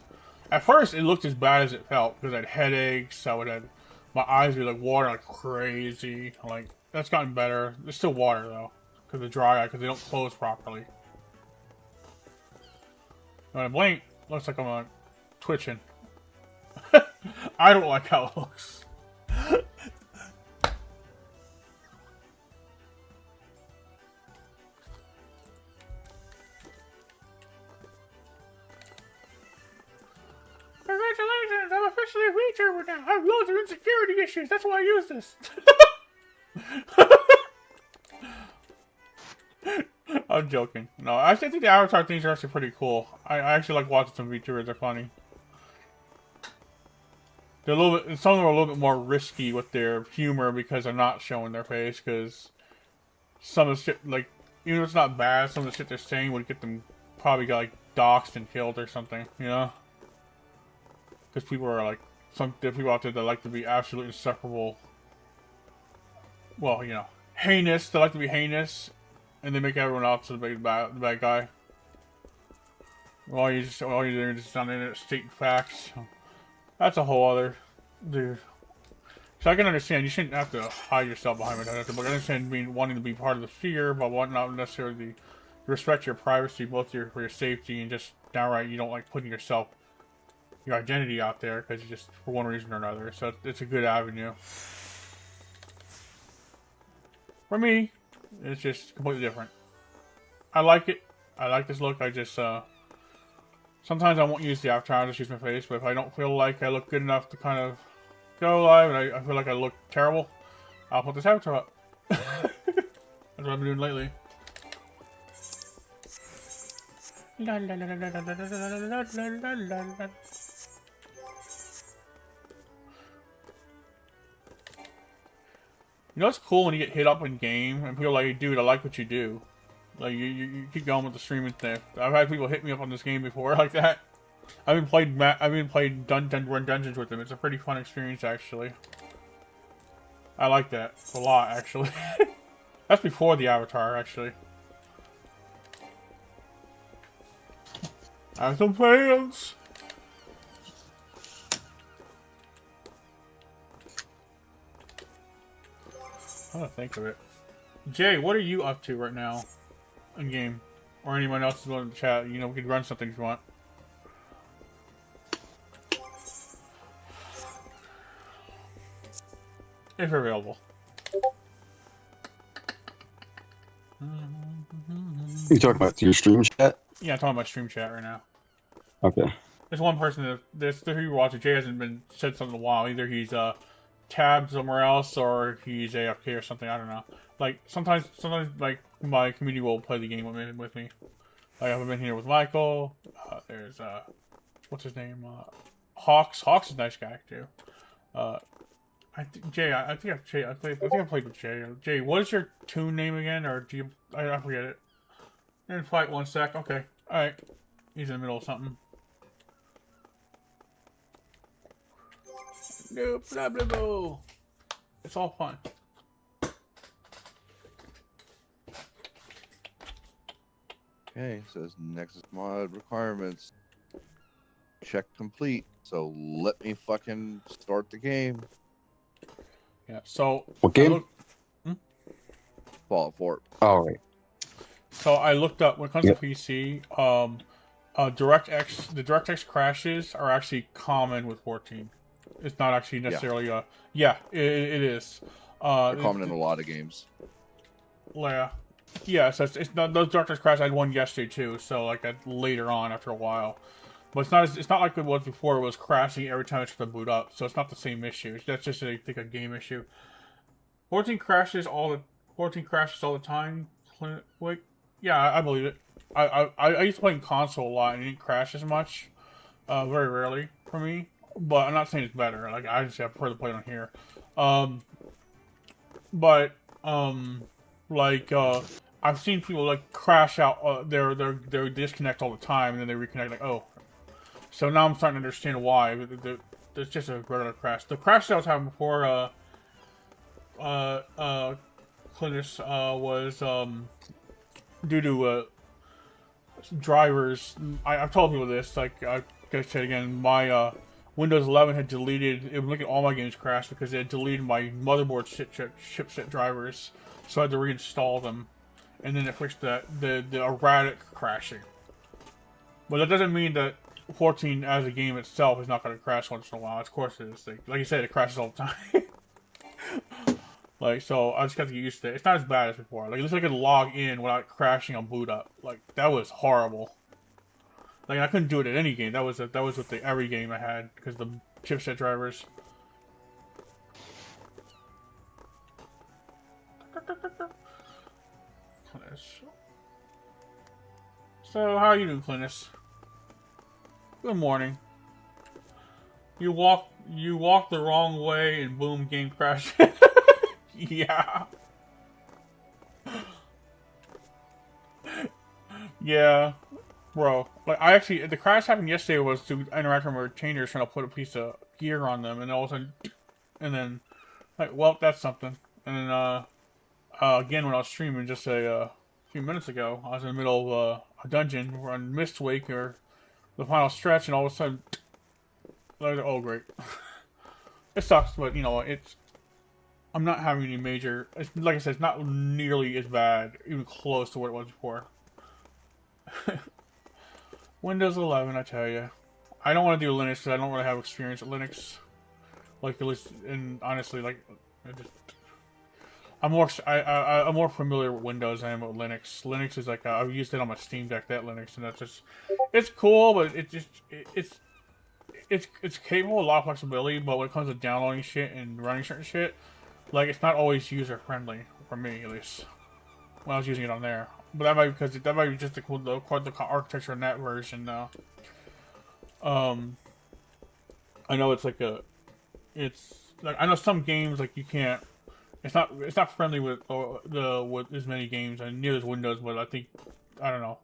At first, it looked as bad as it felt because I had headaches. My eyes were like watering like crazy. Like that's gotten better. There's still water though, because of dry eye, because they don't close properly. When I blink, looks like I'm like twitching. I don't like how it looks. Congratulations, I'm officially a VTuber now. I have loads of insecurity issues, that's why I use this. I'm joking. No, I think the avatar things are actually pretty cool. I actually like watching some VTubers, they're funny. They're a little bit, some of them are a little bit more risky with their humor because they're not showing their face, because some of the shit, like, even if it's not bad, some of the shit they're saying would get them probably got, like, doxxed and killed or something, you know? Because people are, like, there are people out there that like to be absolutely insufferable. Well, you know, heinous, they like to be heinous, and they make everyone else the bad guy. All you're doing is just on the internet stating facts. That's a whole other dude. So I can understand you shouldn't have to hide yourself behind it. But I understand wanting to be part of the sphere, but not necessarily respect your privacy, both for your safety and just downright you don't like putting your identity out there because you just for one reason or another. So it's a good avenue. For me, it's just completely different. I like it. I like this look. I just sometimes I won't use the avatar, I'll just use my face, but if I don't feel like I look good enough to kind of go live, and I feel like I look terrible, I'll put this avatar up. That's what I've been doing lately. You know what's cool when you get hit up in game, and people are like, dude, I like what you do. Like, you keep going with the streaming thing. I've had people hit me up on this game before like that. I've even played dungeons with them. It's a pretty fun experience, actually. I like that a lot, actually. That's before the avatar, actually. I have some plans. I don't think of it. Jay, what are you up to right now? In game, or anyone else is in the chat. You know, we could run something if you want. If you're available. You talking about your stream chat? Yeah, I'm talking about stream chat right now. Okay. There's one person that there's three people watching. Jay hasn't been said something in a while. Either he's tabbed somewhere else or he's AFK or something. I don't know. Like sometimes like my community will play the game with me. Like I've been here with Michael. There's what's his name? Hawks. Hawks is a nice guy too. I think I played with Jay. Jay, what is your tune name again? Or do you? I forget it. In fight 1 sec. Okay. All right. He's in the middle of something. No, blah blah blah. It's all fun. Okay, says Nexus mod requirements. Check complete. So let me fucking start the game. Yeah. So What game? Fallout 4. Oh, right. So I looked up when it comes to PC. The DirectX crashes are actually common with 14. It's not actually necessarily it is. They're common in a lot of games. Yeah, so it's not those DirectX crashes. I had one yesterday too. So like later on after a while, but it's not like it was before. It was crashing every time it's to boot up. So it's not the same issue. That's just I think a game issue. 14 crashes all the time. Wait, yeah, I believe it. I used to play in console a lot and it didn't crash as much. Very rarely for me. But I'm not saying it's better. Like I just prefer to play it on here. I've seen people like crash out. They disconnect all the time and then they reconnect. Like so now I'm starting to understand why. It's just a regular crash. The crash that I was having before Clintus was due to drivers. I've told people this. Like I gotta say it again. My Windows 11 had deleted. It would look at all my games crash because it had deleted my motherboard chipset drivers. So I had to reinstall them, and then it fixed the erratic crashing. But that doesn't mean that 14 as a game itself is not going to crash once in a while. Of course it is. Like you said, it crashes all the time. Like, so I just got to get used to it. It's not as bad as before. Like, at least I could log in without crashing on boot up. Like, that was horrible. Like, I couldn't do it at any game. That was with every game I had because the chipset drivers. So, how are you doing, Clintus? Good morning. You walk the wrong way and boom, game crash. Yeah. Yeah. Bro. Like, I actually, the crash happened yesterday was to interact with my retainers trying to put a piece of gear on them, and all of a sudden, and then, like, well, that's something. And then, again, when I was streaming just a few minutes ago, I was in the middle of a dungeon on Mistwake, or the final stretch, and all of a sudden, like, oh, great. It sucks, but, you know, I'm not having any major, like I said, it's not nearly as bad, even close to what it was before. Windows 11, I tell you. I don't want to do Linux because I don't really have experience with Linux. Like, at least, and honestly, like, I'm more familiar with Windows than I am with Linux. Linux is like, I've used it on my Steam Deck, that Linux, and that's just, it's cool, but it's capable of a lot of flexibility, but when it comes to downloading shit and running certain shit, like, it's not always user-friendly, for me, at least, when I was using it on there. But that might be because that might be just the architecture in that version. I know it's like I know some games like you can't. It's not friendly with as many games and near as Windows, but I don't know.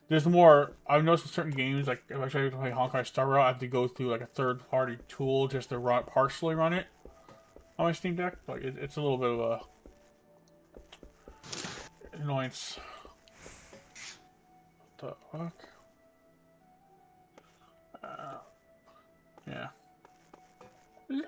There's more. I've noticed with certain games, like if I try to play Honkai Star Rail, I have to go through like a third-party tool just to partially run it on my Steam Deck. Like it's a little bit of a annoyance. What the fuck? Yeah. You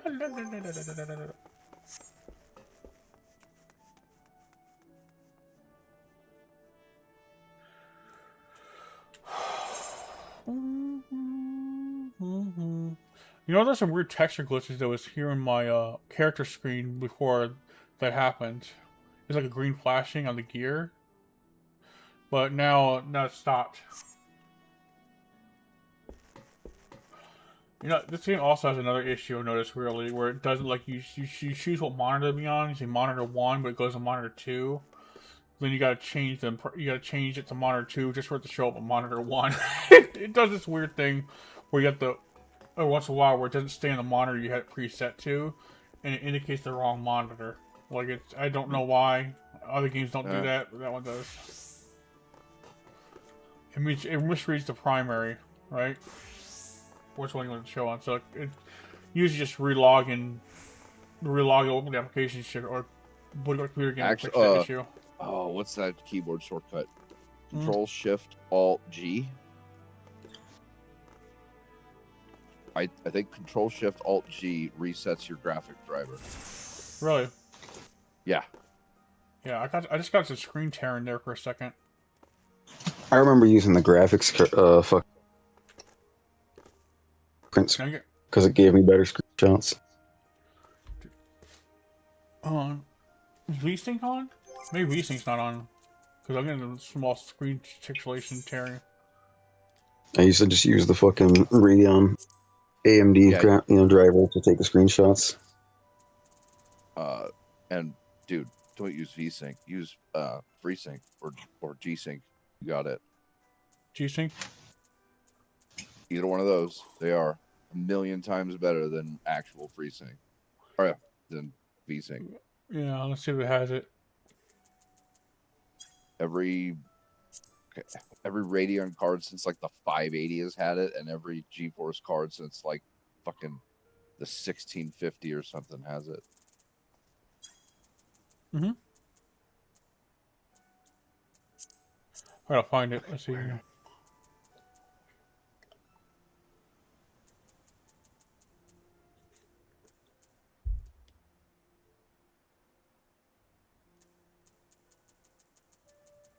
know, there's some weird texture glitches that was here in my character screen before that happened. There's like a green flashing on the gear, but now it's stopped. You know, this game also has another issue I've noticed really, where it doesn't like you choose what monitor to be on. You say monitor 1, but it goes to monitor 2. Then you gotta change them. You gotta change it to monitor 2 just for it to show up on monitor 1. It does this weird thing where you have to, every once in a while, where it doesn't stay on the monitor you had it preset to, and it indicates the wrong monitor. Like I don't know why other games don't do that, but that one does. It misreads the primary, right? Which one you want to show on? So it usually just relog open the application shit or boot up the computer again. Fix that issue. Oh, what's that keyboard shortcut? Control Shift Alt G. I think Control Shift Alt G resets your graphic driver. Really? Yeah. Yeah, I just got some screen tearing there for a second. I remember using the graphics because it gave me better screenshots. VSync on? Maybe VSync's not on. Because I'm getting a small screen pixelation tearing. I used to just use the fucking Radeon AMD driver to take the screenshots. And dude, don't use VSync. Use FreeSync or G-Sync. You got it. G-Sync? Either one of those. They are a million times better than actual FreeSync. Or than VSync. Yeah, let's see if it has it. Every Radeon card since like the 580 has had it, and every GeForce card since like fucking the 1650 or something has it. Mm-hmm. I gotta find it. Let's see here.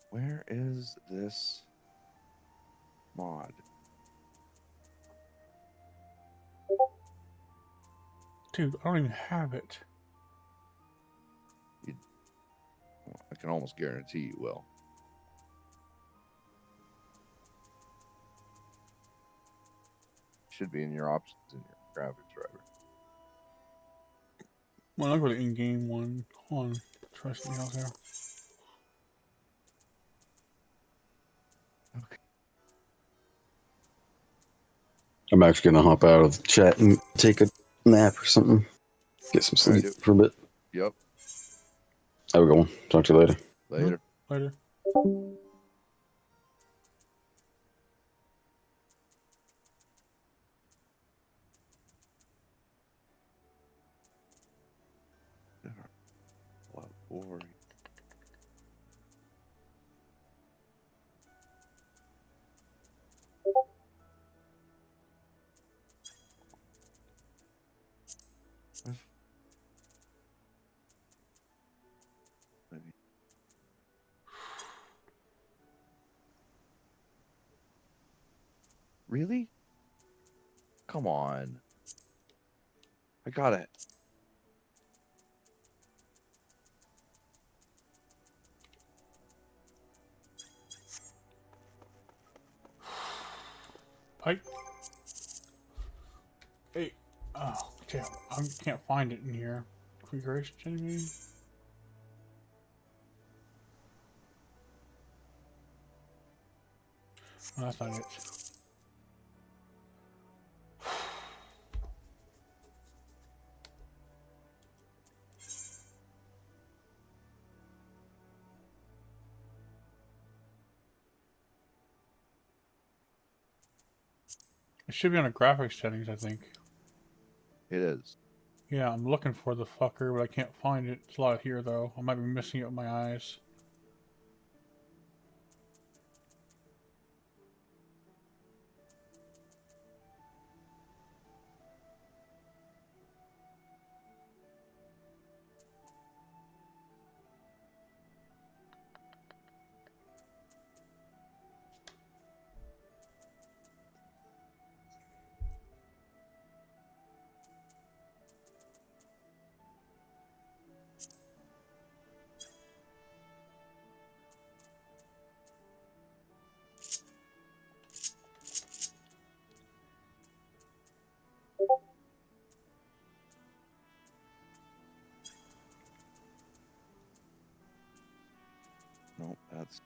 Where is this mod? Dude, I don't even have it. I can almost guarantee you will. Should be in your options in your graphics driver. Well, I'll go to the in-game one. Hold on. Try something else here. Okay. I'm actually gonna hop out of the chat and take a nap or something. Get some sleep for a bit. Yep. Have a good one. Talk to you later. Later. Later. What boring. Really? Come on. I got it. Hey. Oh, damn. I can't find it in here. Configuration enemy. Oh, that's not it. It should be on the graphics settings, I think. It is. Yeah, I'm looking for the fucker, but I can't find it. It's a lot here, though. I might be missing it with my eyes. Nope, that's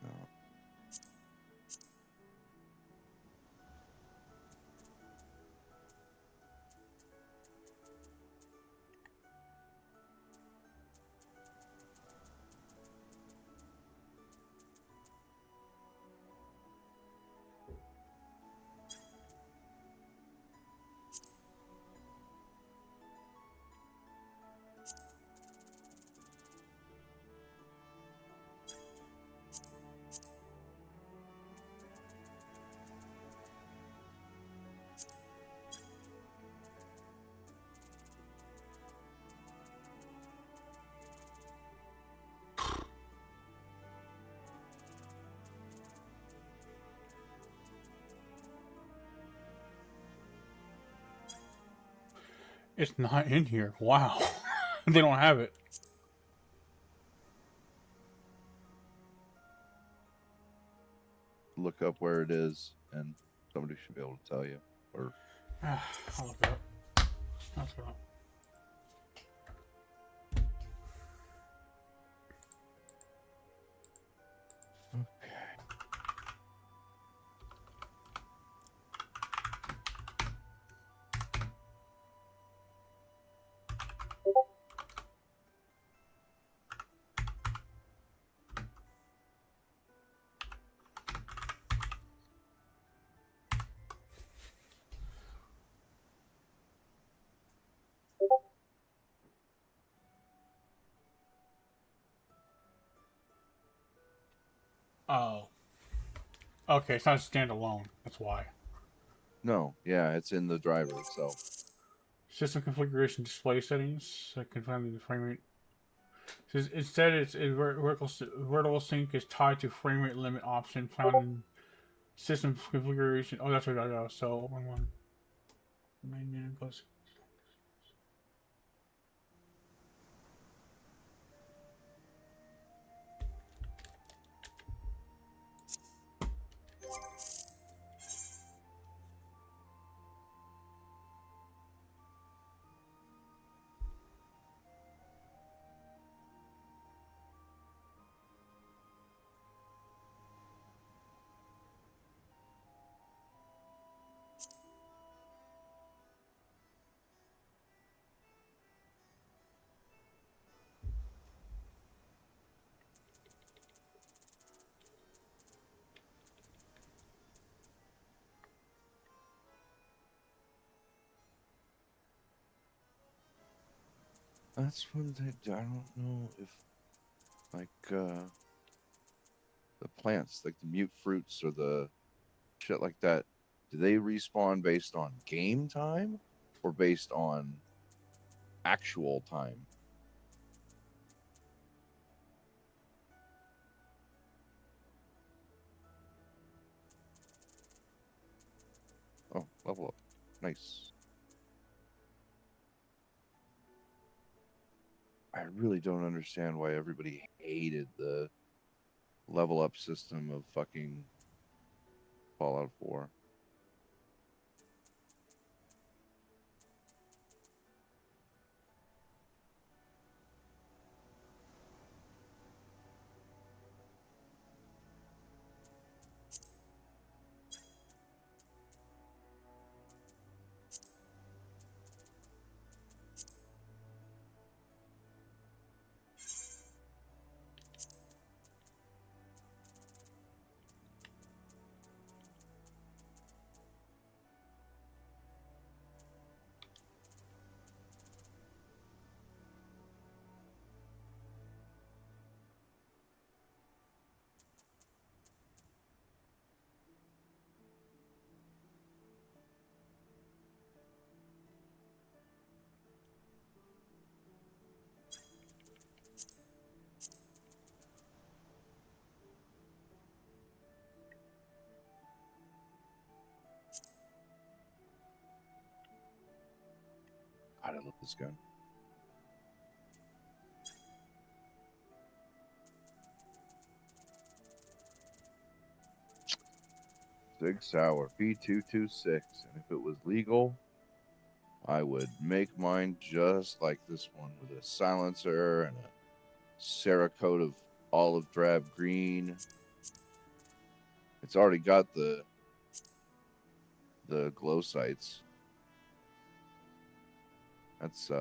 no. It's not in here. Wow. They don't have it. Look up where it is, and somebody should be able to tell you. Or I'll look it up. That's what Oh. Okay, it's not standalone. That's why. no, yeah, it's in the driver itself. System configuration display settings. I can find the frame rate. Instead, it's vertical sync is tied to frame rate limit option found in system configuration. Oh, that's what I got. So, one. That's one thing. I don't know if, like, the plants, like the mute fruits or the shit like that, do they respawn based on game time or based on actual time? Oh, level up. Nice. I really don't understand why everybody hated the level up system of fucking Fallout 4. God, I love this gun. Sig Sauer P226, and if it was legal, I would make mine just like this one with a silencer and a Cerakote of olive drab green. It's already got the glow sights. That's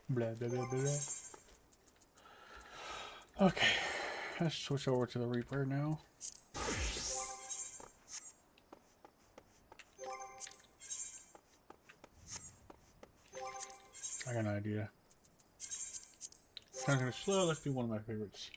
Blah, blah, blah, blah, blah. Okay, let's switch over to the Reaper now. I got an idea. Kind of slow. Let's do one of my favorites.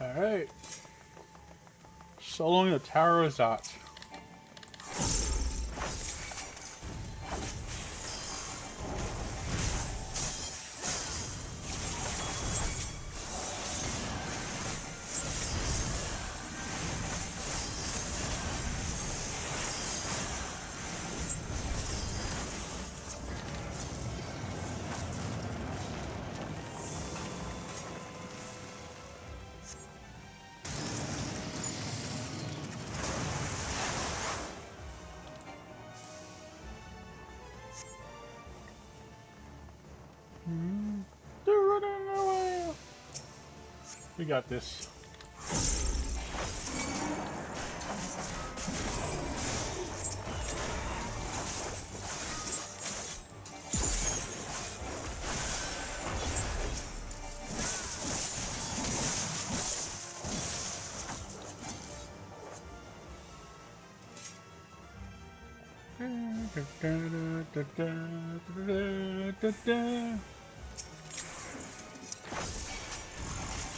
Alright. Soloing the Tower of Zot. They're running away. We got this.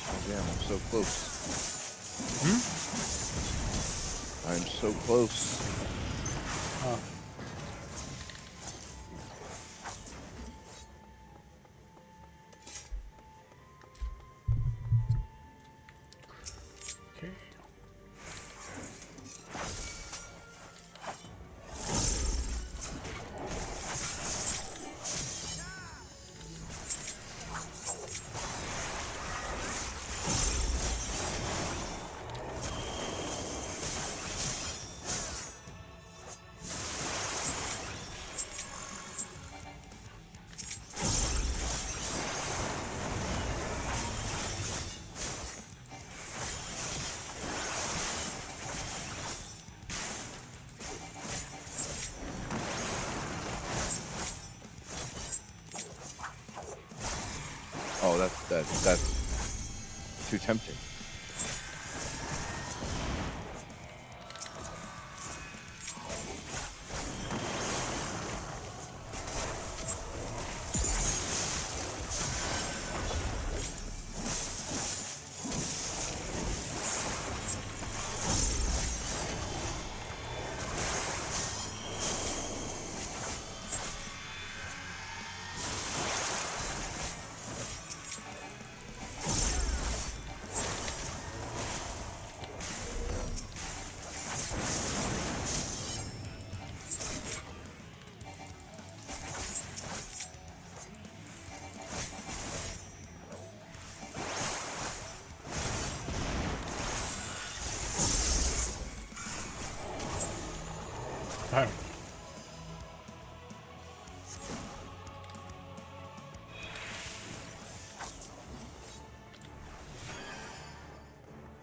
Oh, damn, I'm so close. I'm so close. Oh. Okay. Oh, that's too tempting.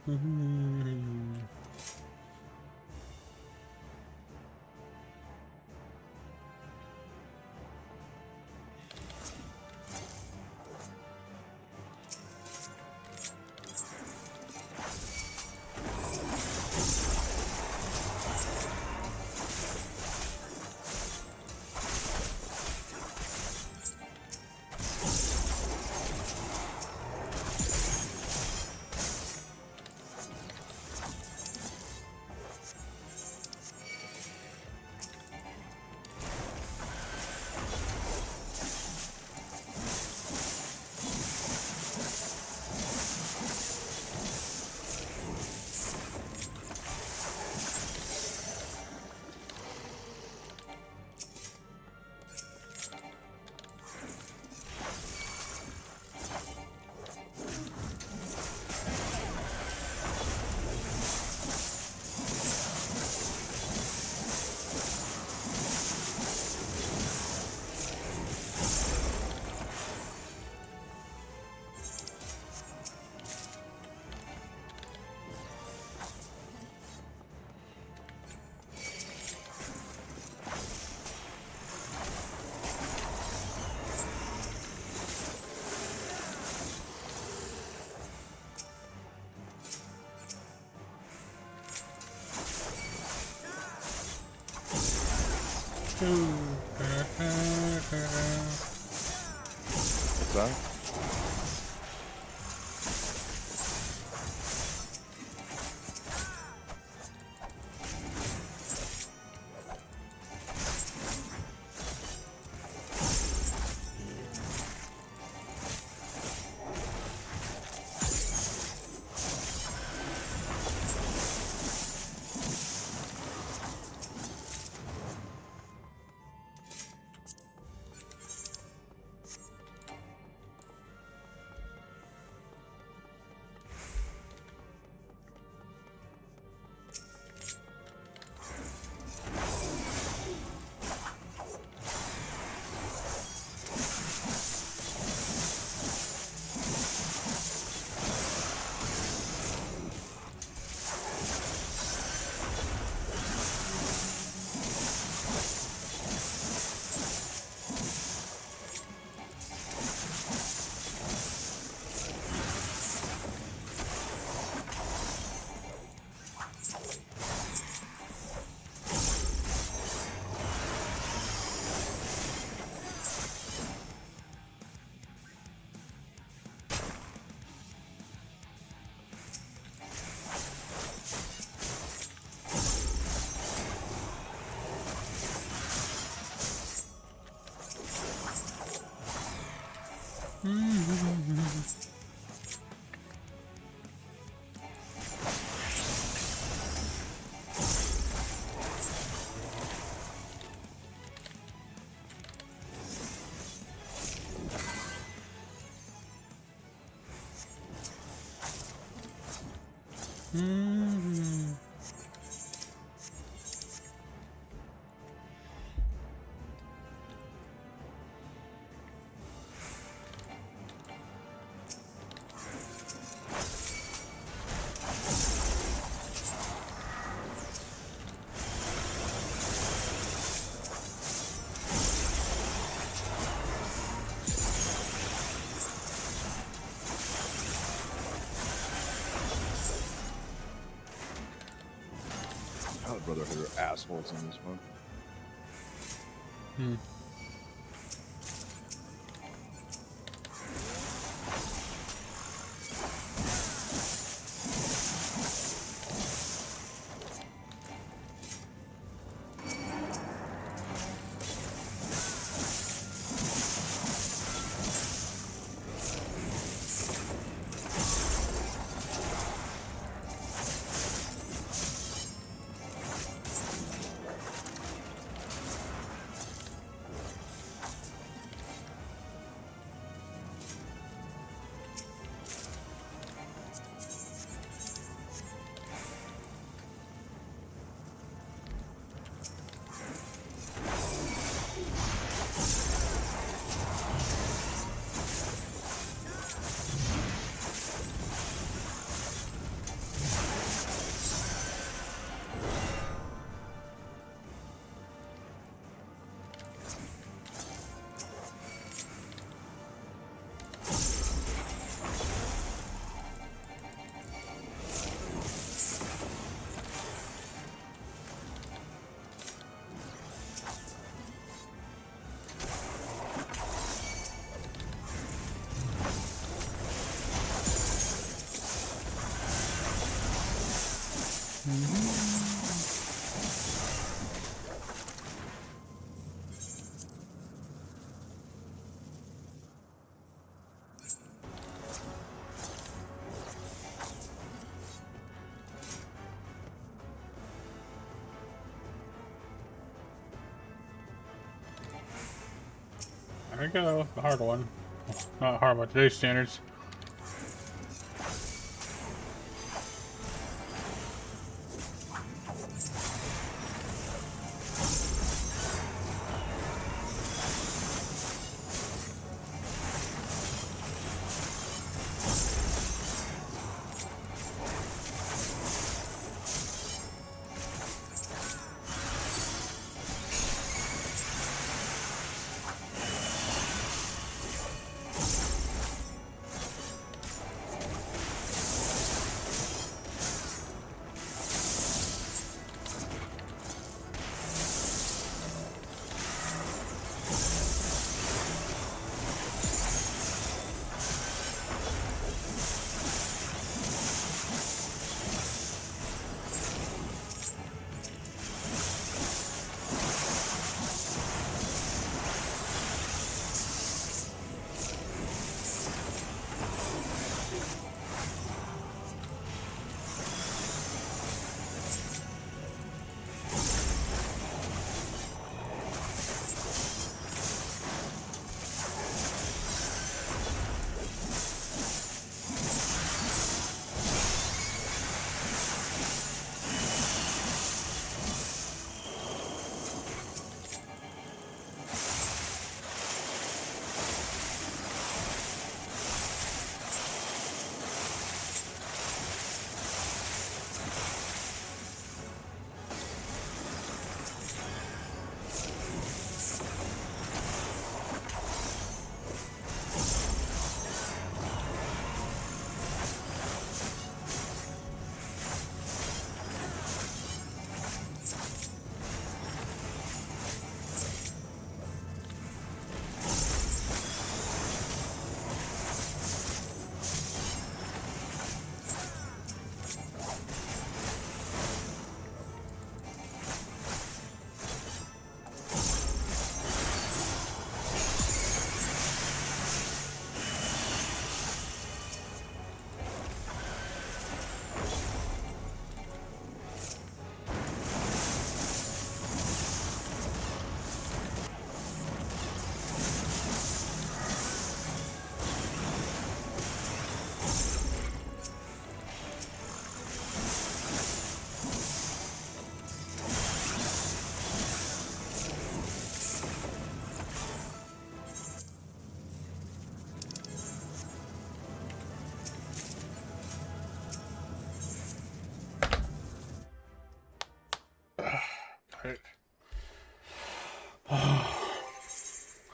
What's that? I would rather have assholes in this one. There you go, the hard one. Not hard by today's standards.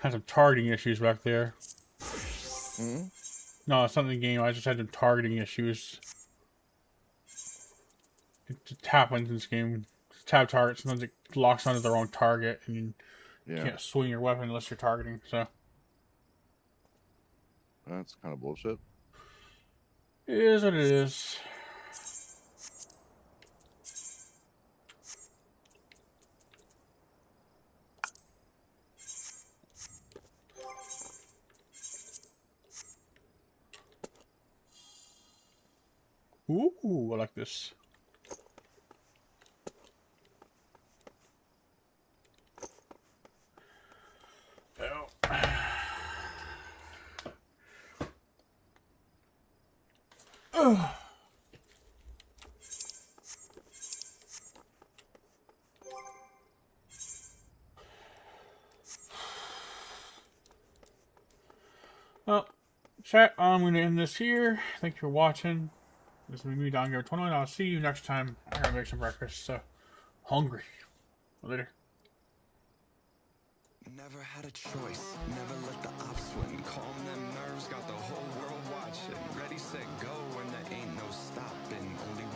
Had some targeting issues back there. Hmm? No, it's not in the game. I just had some targeting issues. It just happens in this game. Tab target, sometimes it locks onto the wrong target, and you can't swing your weapon unless you're targeting. So That's kind of bullshit. it is what it is. Ooh, I like this. Oh. Well, chat, I'm going to end this here. Thank you for watching. This is me, DonGamer21. I'll see you next time. I gotta make some breakfast, so hungry. Later. Never had a choice, never let the ops win. Calm them nerves, got the whole world watching. Ready, set, go, and there ain't no stopping. Only